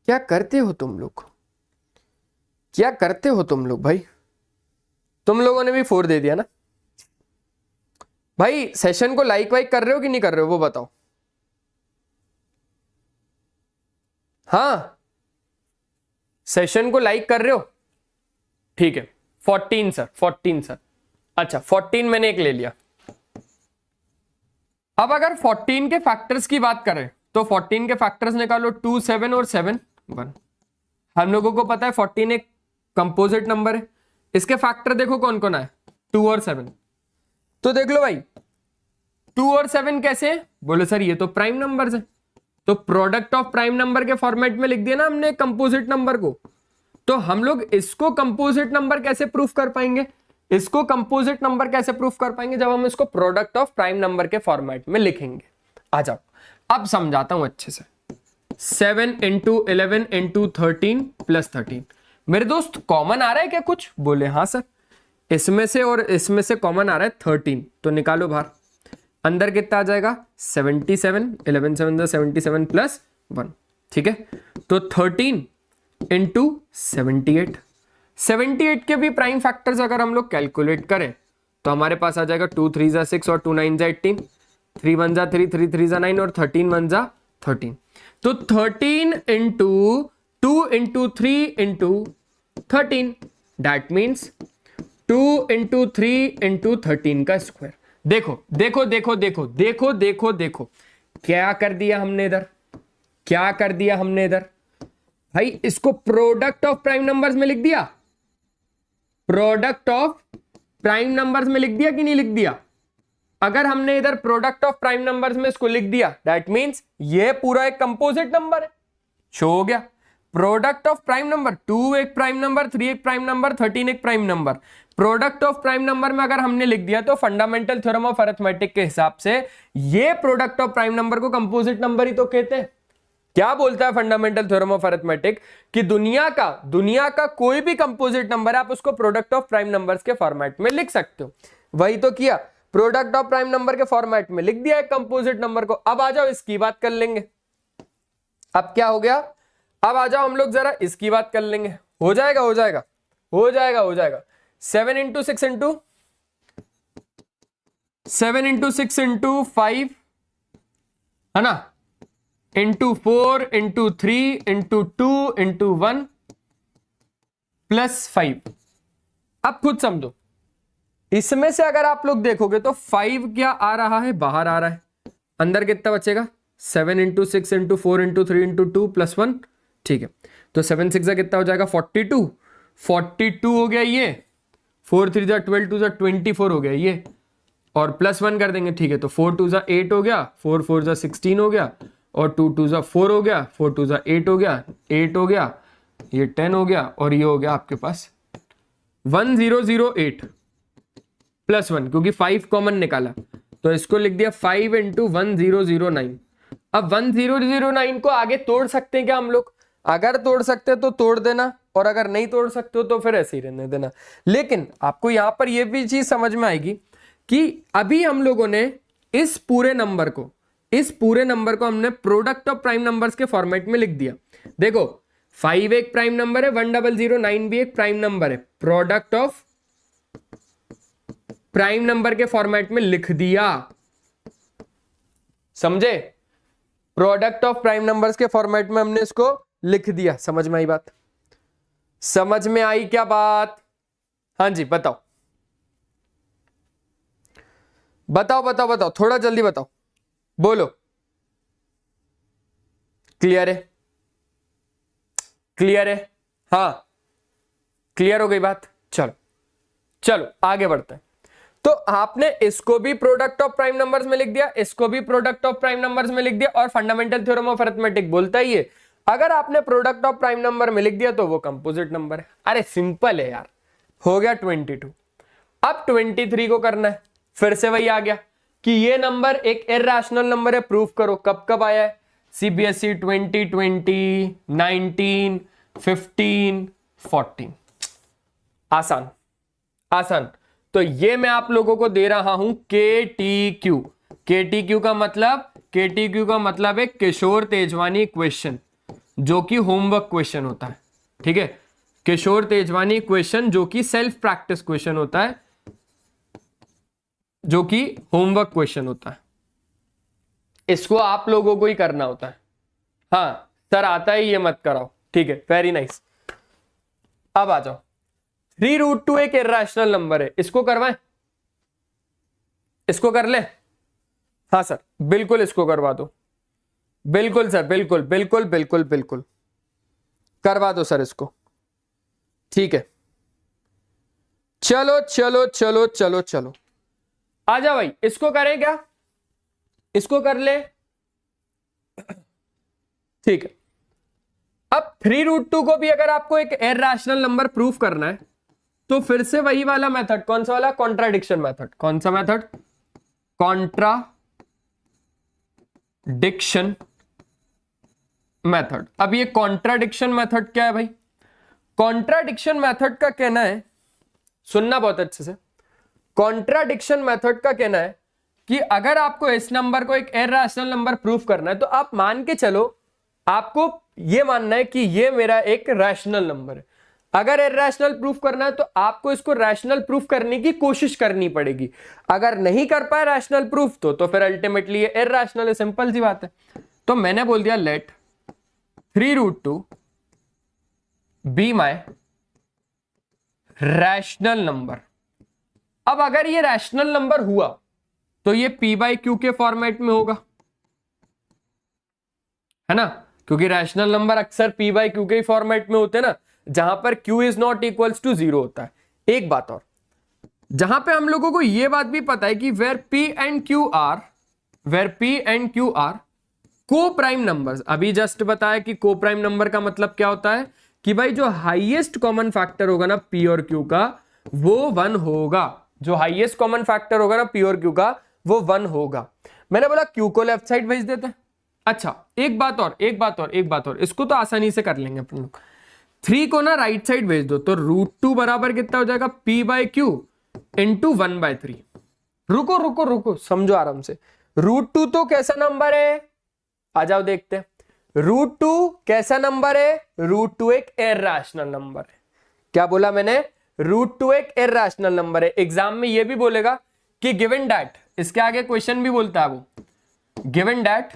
क्या करते हो तुम लोग, क्या करते हो तुम लोग भाई? तुम लोगों ने भी 4 दे दिया ना भाई। सेशन को लाइक वाइक कर रहे हो कि नहीं कर रहे हो वो बताओ। हाँ सेशन को लाइक कर रहे हो, ठीक है। 14 सर, 14 सर, अच्छा 14 मैंने एक ले लिया। अब अगर 14 के फैक्टर्स की बात करें तो 14 के फैक्टर्स निकालो, 2, 7 और 7, 1। हम लोगों को पता है 14 एक कंपोजिट नंबर है। इसके फैक्टर देखो कौन कौन है, 2 और 7। तो देख लो भाई 2 और 7 कैसे? बोलो सर ये तो प्राइम नंबर्स है। तो प्रोडक्ट ऑफ प्राइम नंबर के फॉर्मेट में लिख दिया ना हमने कंपोजिट नंबर को। तो हम लोग इसको कंपोजिट नंबर कैसे प्रूफ कर पाएंगे, इसको कंपोजिट नंबर कैसे प्रूफ कर पाएंगे, जब हम इसको प्रोडक्ट ऑफ प्राइम नंबर के फॉर्मेट में लिखेंगे। आ जाओ अब समझाता हूं अच्छे से। 7 इंटू 11 इंटू 13 प्लस 13। मेरे दोस्त कॉमन आ रहा है क्या कुछ? बोले हाँ सर, इसमें से और इसमें से कॉमन आ रहा है 13, तो निकालो बाहर। अंदर कितना आ जाएगा 77, 11 7 77 प्लस 1, ठीक है। तो 13 इंटू 78, 78 के भी प्राइम फैक्टर्स अगर हम लोग कैलकुलेट करें तो हमारे पास आ जाएगा 2 3 जा 6 और 2 9 जा 18, 3 1 जा 3, 3 3 जा 9 और 13 1 जा 13। तो 13 into 2 into 3 into 13, that means 2 into 3 into 13 का स्क्वायर। देखो देखो देखो देखो देखो देखो देखो क्या कर दिया हमने इधर, क्या कर दिया हमने इधर भाई, इसको प्रोडक्ट ऑफ प्राइम नंबर्स में लिख दिया, प्रोडक्ट ऑफ प्राइम नंबर्स में लिख दिया कि नहीं लिख दिया? अगर हमने इधर प्रोडक्ट ऑफ प्राइम नंबर्स में इसको लिख दिया, दैट मींस ये पूरा एक कंपोजिट नंबर है, शो हो गया। प्रोडक्ट ऑफ प्राइम नंबर, 2 एक प्राइम नंबर, 3 एक प्राइम नंबर, 13 एक prime number. Product of prime number में अगर हमने लिख दिया तो फंडामेंटल थ्योरम ऑफ अरिथमेटिक के हिसाब से ये प्रोडक्ट ऑफ प्राइम नंबर को कंपोजिट नंबर ही तो कहते हैं। क्या बोलता है फंडामेंटल थ्योरम ऑफ अरिथमेटिक कि दुनिया का कोई भी कंपोजिट नंबर है, आप उसको प्रोडक्ट ऑफ प्राइम नंबर्स के फॉर्मेट में लिख सकते हो। वही तो किया, प्रोडक्ट ऑफ प्राइम नंबर के फॉर्मेट में लिख दिया एक कंपोजिट नंबर को। अब आ जाओ इसकी बात कर लेंगे। अब क्या हो गया, अब आ जाओ हम लोग जरा इसकी बात कर लेंगे। हो जाएगा हो जाएगा हो जाएगा हो जाएगा। 7 इंटू 6 इंटू 7 इंटू 6 इंटू 5 है ना, into 4 into 3 into 2 into 1 plus 5। अब खुद समझो, इसमें से अगर आप लोग देखोगे तो 5 क्या आ रहा है, बाहर आ रहा है। अंदर कितना बचेगा 7 into 6 into 4 into 3 into 2 plus 1, ठीक है। तो 7 6 कितना हो जाएगा 42, 42 हो गया ये, 4 3 जा 12 2 जा 24 हो गया ये, और प्लस 1 कर देंगे, ठीक है। तो 4 2 जा 8 हो गया, 4 4 जा 16 हो गया, और 2 2 जा 4 हो गया, 4 2 जा 8 हो गया, 8 हो गया, ये 10 हो गया, और ये हो गया आपके पास 1008 प्लस 1, क्योंकि 5 कॉमन निकाला तो इसको लिख दिया 5 इंटू 1009। अब 1009 को आगे तोड़ सकते हैं क्या हम लोग? अगर तोड़ सकते तो तोड़ देना, और अगर नहीं तोड़ सकते हो तो फिर ऐसे ही रहने देना। लेकिन आपको यहां पर यह भी चीज समझ में आएगी कि अभी हम लोगों ने इस पूरे नंबर को हमने प्रोडक्ट ऑफ प्राइम नंबर्स के फॉर्मेट में लिख दिया। देखो 5 एक प्राइम नंबर है, 1009 भी एक प्राइम नंबर है, प्रोडक्ट ऑफ प्राइम नंबर के फॉर्मेट में लिख दिया, समझे? प्रोडक्ट ऑफ प्राइम नंबर्स के फॉर्मेट में हमने इसको लिख दिया। समझ में आई बात? समझ में आई क्या बात? हाँ जी बताओ बताओ बताओ बताओ, थोड़ा जल्दी बताओ, बोलो। क्लियर है? क्लियर है? हाँ क्लियर हो गई बात। चलो चलो आगे बढ़ते हैं। तो आपने इसको भी प्रोडक्ट ऑफ प्राइम नंबर्स में लिख दिया, इसको भी प्रोडक्ट ऑफ प्राइम नंबर्स में लिख दिया, और फंडामेंटल थ्योरम ऑफ अरिथमेटिक बोलता ही है अगर आपने प्रोडक्ट ऑफ प्राइम नंबर में लिख दिया तो वो कंपोजिट नंबर है। अरे सिंपल है यार, हो गया 22। अब 23 को करना है, फिर से वही आ गया कि ये नंबर एक इरैशनल नंबर है, प्रूफ करो। कब कब आया है? सीबीएसई 2020, 19, 15, 14। आसान आसान। तो ये मैं आप लोगों को दे रहा हूं KTQ। KTQ का मतलब है किशोर तेजवानी क्वेश्चन, जो कि होमवर्क क्वेश्चन होता है, ठीक है। किशोर तेजवानी क्वेश्चन जो कि सेल्फ प्रैक्टिस क्वेश्चन होता है, जो कि होमवर्क क्वेश्चन होता है। इसको आप लोगों को ही करना होता है। हाँ सर आता है, ये मत कराओ, ठीक है, वेरी नाइस। अब आ जाओ, 3√2 एक इरैशनल नंबर है, इसको करवाएं? इसको कर ले? हाँ सर बिल्कुल, इसको करवा दो। बिल्कुल सर, बिल्कुल बिल्कुल बिल्कुल बिल्कुल करवा दो सर इसको, ठीक है। चलो चलो चलो चलो चलो आ जा भाई, इसको करें क्या? इसको कर ले। ठीक है, अब 3√2 को भी अगर आपको एक इरैशनल नंबर प्रूफ करना है तो फिर से वही वाला मेथड, कौन सा वाला, कॉन्ट्राडिक्शन मेथड। कौन सा मेथड, कॉन्ट्राडिक्शन मेथड। अब ये कॉन्ट्राडिक्शन मेथड क्या है भाई, कॉन्ट्राडिक्शन मेथड का कहना है, सुनना बहुत अच्छे से, कॉन्ट्राडिक्शन मेथड का कहना है कि अगर आपको इस नंबर को एक इरैशनल नंबर प्रूफ करना है तो आप मान के चलो, आपको ये मानना है कि ये मेरा एक रैशनल नंबर है। अगर इरैशनल प्रूफ करना है तो आपको इसको रैशनल प्रूफ करने की कोशिश करनी पड़ेगी। अगर नहीं कर पाए रैशनल प्रूफ तो फिर अल्टीमेटली ये इरैशनल है, सिंपल सी बात है। तो मैंने बोल दिया let 3√2 be my rational number. अब अगर ये रैशनल नंबर हुआ तो ये p/q के फॉर्मेट में होगा, है ना, क्योंकि रैशनल नंबर अक्सर p/q के ही फॉर्मेट में होते हैं ना, जहां पर q is not equals to 0 होता है। एक बात और, जहां पे हम लोगों को यह बात भी पता है कि where p and q are co prime numbers. अभी जस्ट बताया कि को प्राइम नंबर का मतलब क्या होता है कि भाई जो हाईएस्ट कॉमन फैक्टर होगा ना p और q का वो 1 होगा। जो हाईएस्ट कॉमन फैक्टर होगा ना p और q का वो 1 होगा। मैंने बोला q को लेफ्ट साइड भेज देते हैं। अच्छा, एक बात और, इसको तो आसानी से कर लेंगे अपन लोग। 3 को ना राइट साइड भेज दो तो √2 बराबर कितना हो जाएगा, p/q इंटू 1/3। रुको समझो आराम से। √2 तो कैसा नंबर है, आ जाओ देखते हैं। √2 कैसा नंबर है, √2 एक इरैशनल नंबर है। क्या बोला मैंने, √2 एक इरैशनल नंबर है। एग्जाम में ये भी बोलेगा कि गिवन दैट, इसके आगे क्वेश्चन भी बोलता है वो, गिवन दैट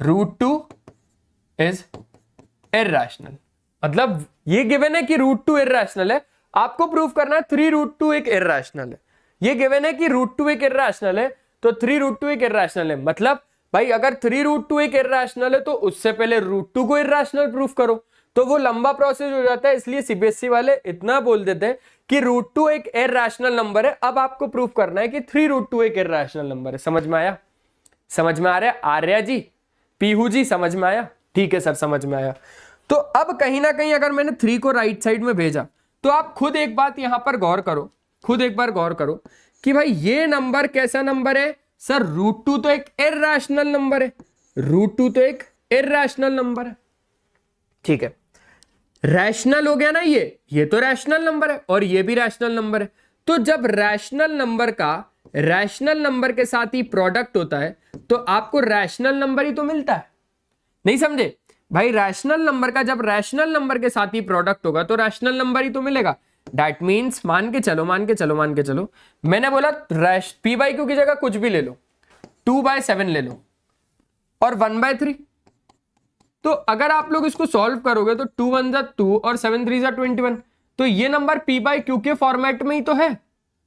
√2 इज इरैशनल। मतलब ये गिवन है कि √2 इरैशनल है, आपको प्रूफ करना है 3√2 एक इरैशनल है। ये गिवन है कि √2 एक इरैशनल है तो 3√2 एक इरैशनल है। मतलब भाई अगर 3√2 एक इरैशनल है तो उससे पहले √2 को इरैशनल प्रूफ करो, तो वो लंबा प्रोसेस हो जाता है। इसलिए सीबीएसई वाले इतना बोल देते हैं कि √2 एक इरैशनल नंबर है। अब आपको प्रूफ करना है कि 3√2 एक इरैशनल नंबर है। समझ में आया, समझ में आ रहा है आर्या जी, पीहू जी, समझ में आया? ठीक है सर, समझ में आया। तो अब कहीं ना कहीं अगर मैंने 3 को राइट साइड में भेजा तो आप खुद एक बात यहां पर गौर करो, खुद एक बार गौर करो कि भाई ये नंबर कैसा नंबर है सर, √2 तो एक इरैशनल नंबर है, √2 तो एक इरैशनल नंबर है। ठीक है, रैशनल हो गया ना, ये तो रैशनल नंबर है और ये भी रैशनल नंबर है। तो जब रैशनल नंबर का रैशनल नंबर के साथ ही प्रोडक्ट होता है तो आपको रैशनल नंबर ही तो मिलता है। नहीं समझे भाई, रैशनल नंबर का जब रैशनल नंबर के साथ ही प्रोडक्ट होगा तो रैशनल नंबर ही तो मिलेगा। दैट मीन्स मान के चलो, मैंने बोला p/q की जगह कुछ भी ले लो, 2/7 ले लो और 1/3। तो अगर आप लोग इसको सॉल्व करोगे तो 2 1 जा 2 और 7 3 जा 21। तो ये नंबर p/q के फॉर्मेट में ही तो है,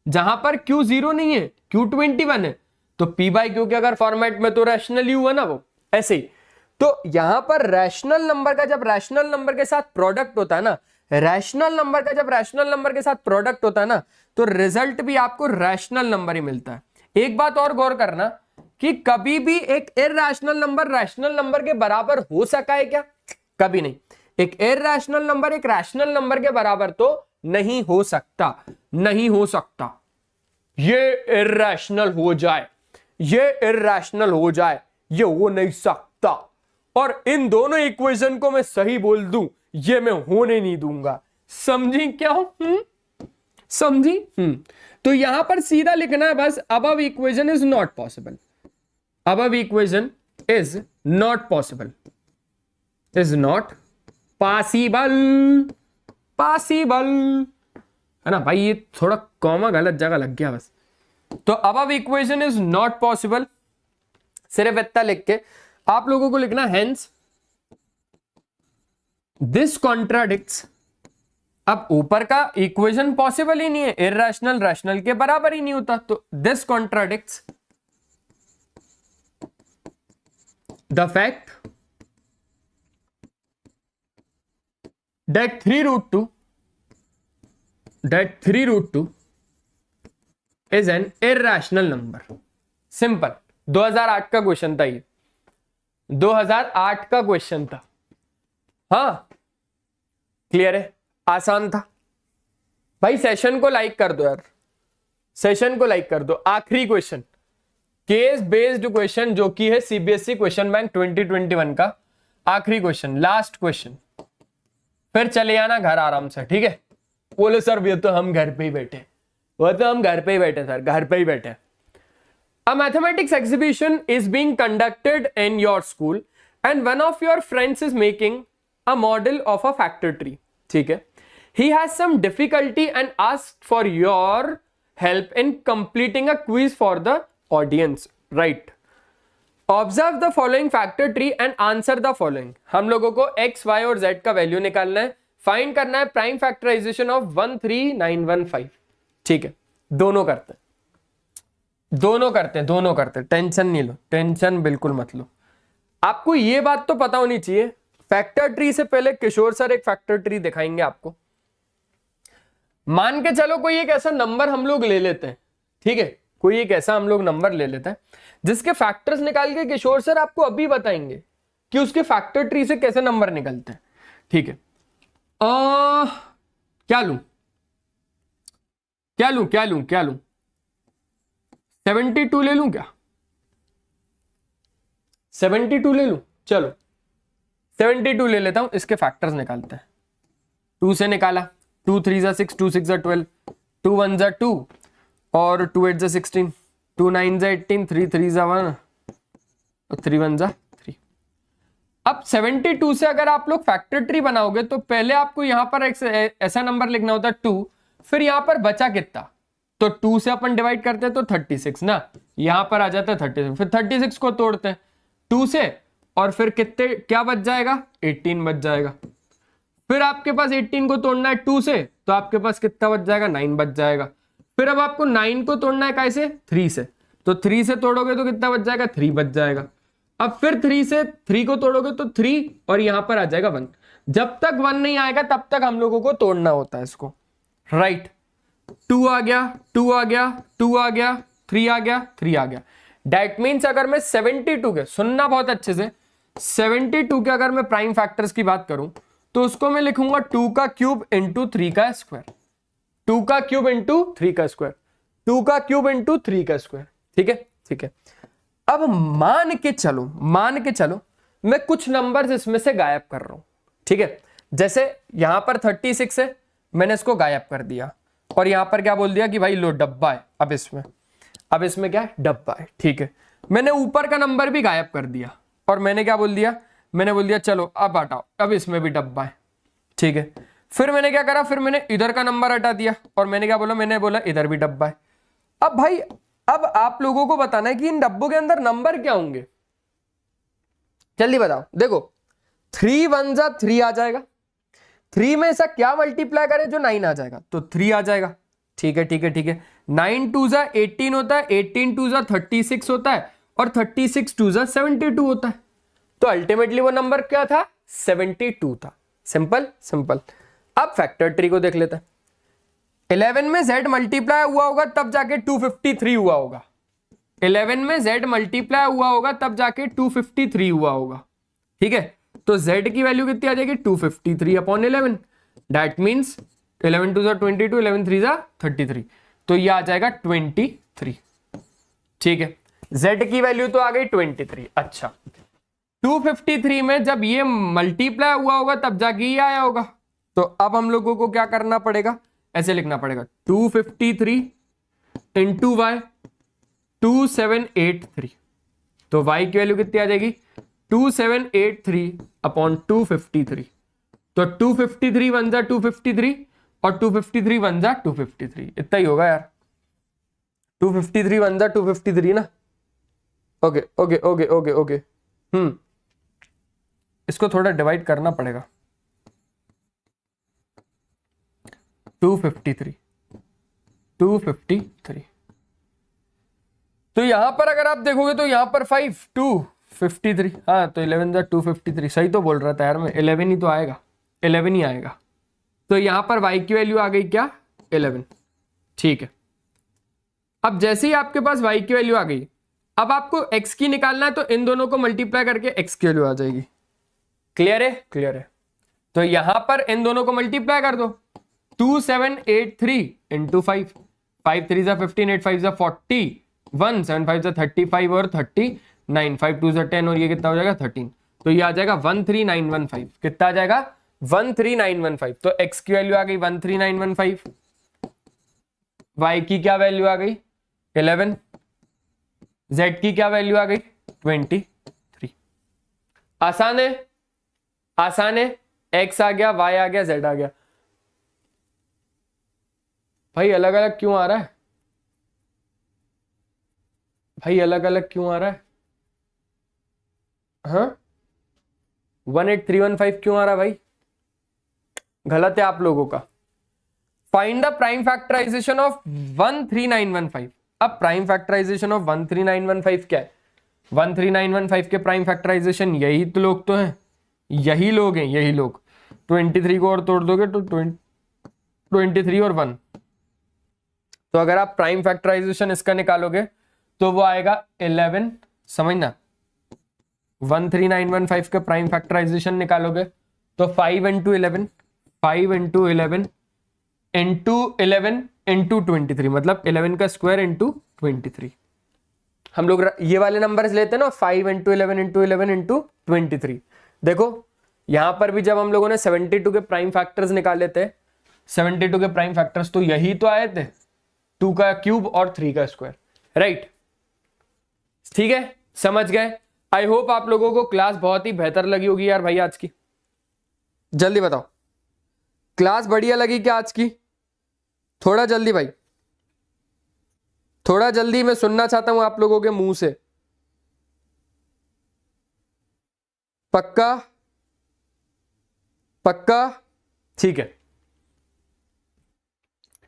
जहां पर q 0 नहीं है, q 21 है। तो p/q के अगर फॉर्मेट में तो रैशनल ही हुआ ना वो। ऐसे ही तो यहां पर रैशनल नंबर का जब रैशनल नंबर के साथ प्रोडक्ट होता है ना, रैशनल नंबर का जब रैशनल नंबर के साथ प्रोडक्ट होता है ना, तो रिजल्ट भी आपको रैशनल नंबर ही मिलता है। एक बात और गौर करना कि कभी भी एक इरैशनल नंबर रैशनल नंबर के बराबर हो सका है क्या? कभी नहीं। एक इरैशनल नंबर एक रैशनल नंबर के बराबर तो नहीं हो सकता, नहीं हो सकता। ये इरैशनल हो जाए, ये इरैशनल हो जाए, ये हो नहीं सकता। और इन दोनों इक्वेशन को मैं सही बोल दूं, ये मैं होने नहीं दूंगा। समझी क्या हूं? समझी? तो यहां पर सीधा लिखना है बस, above equation is not possible, above equation is not possible, is not possible, possible, है ना भाई? ये थोड़ा कॉमा गलत जगह लग गया बस। तो above equation is not possible, सिर्फ इतना लिख के आप लोगों को लिखना हेंस दिस कॉन्ट्राडिक्ट्स। अब ऊपर का इक्वेशन पॉसिबल ही नहीं है, इरैशनल रैशनल के बराबर ही नहीं होता, तो this contradicts the fact that 3√2 is an irrational number। Simple, 2008 का क्वेश्चन था ये। 2008 का क्वेश्चन था। हाँ क्लियर है, आसान था भाई। सेशन को लाइक कर दो यार, सेशन को लाइक कर दो। आखिरी क्वेश्चन, केस बेस्ड क्वेश्चन, जो कि है सीबीएसई क्वेश्चन बैंक 2021 का आखिरी क्वेश्चन, लास्ट क्वेश्चन, फिर चले आना घर आराम से, ठीक है। बोले सर ये तो हम घर पे ही बैठे, वो तो हम घर पे ही बैठे सर, घर पे ही बैठे। A mathematics exhibition is being conducted in your school and one of your friends is making a model of a factor tree, ठीक है। He has some difficulty and asked for your help in completing a quiz for the audience, right? Observe the following factor tree and answer the following. हम लोगों को x, y और z का value निकालना है, find करना है prime factorisation of 13915, ठीक है। दोनों करते हैं, दोनों करते हैं, टेंशन नहीं लो, टेंशन बिल्कुल मत लो। आपको ये बात तो पता होनी चाहिए, फैक्टर ट्री से पहले किशोर सर एक फैक्टर ट्री दिखाएंगे आपको। मान के चलो कोई एक ऐसा नंबर हम लोग ले लेते हैं, ठीक है, कोई एक ऐसा हम लोग नंबर ले लेते हैं जिसके फैक्टर्स निकाल के किशोर सर आपको अभी बताएंगे कि उसके फैक्टर ट्री से कैसे नंबर निकलते हैं, ठीक है। क्या लूं 72 ले लूं क्या? 72 ले लूं, चलो 72 ले लेता हूं। इसके फैक्टर्स निकालते हैं। 2 से निकाला, 2 3 जा 6, 2 6 जा 12, 2 1 जा 2 और 2 8 जा 16, 2 9 जा 18, 3 3 जा 1 और 3 1 जा 3। अब 72 से अगर आप लोग फैक्टर ट्री बनाओगे तो पहले आपको यहां पर ऐसा नंबर लिखना होता है 2, फिर यहां पर बचा कितना, तो 2 से अपन डिवाइड करते हैं तो 36 ना, यहां पर आ जाता है 36, फिर 36 को तोड़ते हैं 2 से और फिर कितने क्या बच जाएगा, 18 बच जाएगा। फिर आपके पास 18 को तोड़ना है 2 से, तो आपके पास कितना बच जाएगा, 9 बच जाएगा। फिर अब आपको 9 को तोड़ना है कैसे, 3 से, तो 3 से तोड़ोगे तो कितना बच जाएगा, 3 बच जाएगा। अब फिर 3 से 3 को तोड़ोगे तो 3 और यहां पर आ जाएगा 1। जब तक 1 नहीं आएगा तब तक हम लोगों को तोड़ना होता है इसको, राइट। 2 आ गया, 2 आ गया, 2 आ गया, 3 आ गया, 3 आ गया। दैट मीन्स अगर मैं 72 के, सुनना बहुत अच्छे से, 72 के अगर मैं प्राइम फैक्टर्स की बात करूं तो उसको मैं लिखूंगा 2 का क्यूब इंटू 3 का स्क्वायर, 2 का क्यूब इंटू 3 का स्क्वायर, 2 का क्यूब इंटू 3 का स्क्वायर, ठीक है, ठीक है। अब मान के चलो मैं कुछ नंबर्स इसमें से गायब कर रहा हूं, ठीक है। जैसे यहां पर 36 है, मैंने इसको गायब कर दिया और यहां पर क्या बोल दिया कि भाई लो डब्बा है, अब इसमें क्या है, डब्बा है, ठीक है। मैंने ऊपर का नंबर भी गायब कर दिया और मैंने क्या बोल दिया, मैंने बोल दिया चलो अब हटाओ, अब इसमें भी डब्बा है, ठीक है। फिर मैंने क्या करा, फिर मैंने इधर का नंबर हटा दिया और मैंने क्या बोला, मैंने बोला इधर भी डब्बा है। अब भाई अब आप लोगों को बताना है कि इन डब्बों के अंदर नंबर क्या होंगे, जल्दी बताओ। देखो 3 1 जा 3 आ जाएगा, 3 में ऐसा क्या मल्टीप्लाई करे जो 9 आ जाएगा, तो 3 आ जाएगा, ठीक है, ठीक है, ठीक है। 9 2 जा 18 होता है, 18 2 जा 36 होता है और 36 2 जा 72 होता है। तो अल्टीमेटली वो नंबर क्या था, 72 था। Simple simple. अब फैक्टर ट्री को देख लेते हैं। 11 में z मल्टीप्लाई हुआ होगा तब जाके 253 हुआ होगा, 11 में z मल्टीप्लाई हुआ होगा तब जाके 253 हुआ होगा, ठीक है। तो z की वैल्यू कितनी आ जाएगी, 253 अपॉन 11, दैट मीन्स 11 2 जा 22, 11 3 जा 33, तो ये आ जाएगा 23, ठीक है। z की वैल्यू तो आ गई 23। अच्छा 253 में जब ये मल्टीप्लाई हुआ होगा तब जाके ये आया होगा, तो अब हम लोगों को क्या करना पड़ेगा, ऐसे लिखना पड़ेगा 253 इंटू वाई 2783, तो y की वैल्यू कितनी आ जाएगी, 2783 अपॉन 253, तो 253 1 जा 253 और 253 1 जा 253, इतना ही होगा यार, 253 1 जा 253 ना। Okay okay okay okay okay, इसको थोड़ा डिवाइड करना पड़ेगा। 253 तो यहां पर अगर आप देखोगे तो यहां पर 5 253, हाँ तो 11 जा 253, सही तो बोल रहा था यार मैं, 11 ही तो आएगा, 11 ही आएगा। तो यहां पर y की वैल्यू आ गई क्या, 11, ठीक है। अब जैसे ही आपके पास y की वैल्यू आ गई, अब आपको x की निकालना है तो इन दोनों को मल्टीप्लाई करके x की वैल्यू आ जाएगी। क्लियर है? क्लियर है। तो यहां पर इन दोनों को मल्टीप्लाई कर दो। 2783 इंटू 5, 5 3 जा 15, 8 5 जा 40, 1 7 5 जा 35 और 39, 5 2 जा 10 और ये कितना हो जाएगा 13। तो ये आ जाएगा 13915। कितना आ जाएगा? 13915। तो x की वैल्यू आ गई 13915, y की क्या वैल्यू आ गई 11, z की क्या वैल्यू आ गई 23। आसान है? आसान है। x आ गया, y आ गया, z आ गया। भाई अलग अलग क्यों आ रहा है? भाई अलग अलग क्यों आ रहा है? हाँ 18315 क्यों आ रहा है भाई? गलत है आप लोगों का। Find the prime factorisation of 13915। अब प्राइम फैक्टराइजेशन ऑफ 13915 क्या है? 13915 के प्राइम फैक्टराइजेशन यही तो लोग तो हैं, यही लोग हैं, यही लोग। 23 को और तोड़ दोगे तो 23 और 1। तो अगर आप प्राइम फैक्टराइजेशन इसका निकालोगे तो वो आएगा 11। समझना, 13915 के प्राइम फैक्टराइजेशन निकालोगे तो 5 इंटू 11, 5 इंटू 11 इंटू 11 इंटू 23, मतलब 11 का स्क्वायर इंटू 23। हम लोग ये वाले नंबर्स लेते हैं ना, 5 इंटू 11 इंटू 11 इंटू 23। देखो यहां पर भी जब हम लोगों ने 72 के प्राइम फैक्टर्स निकाले थे, 72 के प्राइम फैक्टर्स तो यही तो आए थे, 2 का क्यूब और 3 का स्क्वायर, राइट? ठीक है, समझ गए? आई होप आप लोगों को क्लास बहुत ही बेहतर लगी होगी यार भाई आज की। जल्दी बताओ, क्लास बढ़िया लगी क्या आज की? थोड़ा जल्दी भाई, थोड़ा जल्दी, मैं सुनना चाहता हूं आप लोगों के मुंह से। पक्का? पक्का? ठीक है,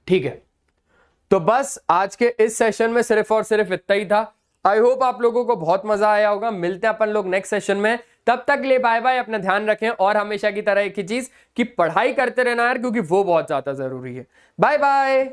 ठीक है। तो बस आज के इस सेशन में सिर्फ और सिर्फ इतना ही था। आई होप आप लोगों को बहुत मजा आया होगा। मिलते हैं अपन लोग नेक्स्ट सेशन में, तब तक ले बाय बाय, अपना ध्यान रखें और हमेशा की तरह एक ही चीज कि पढ़ाई करते रहना यार, क्योंकि वो बहुत ज्यादा जरूरी है। Bye bye.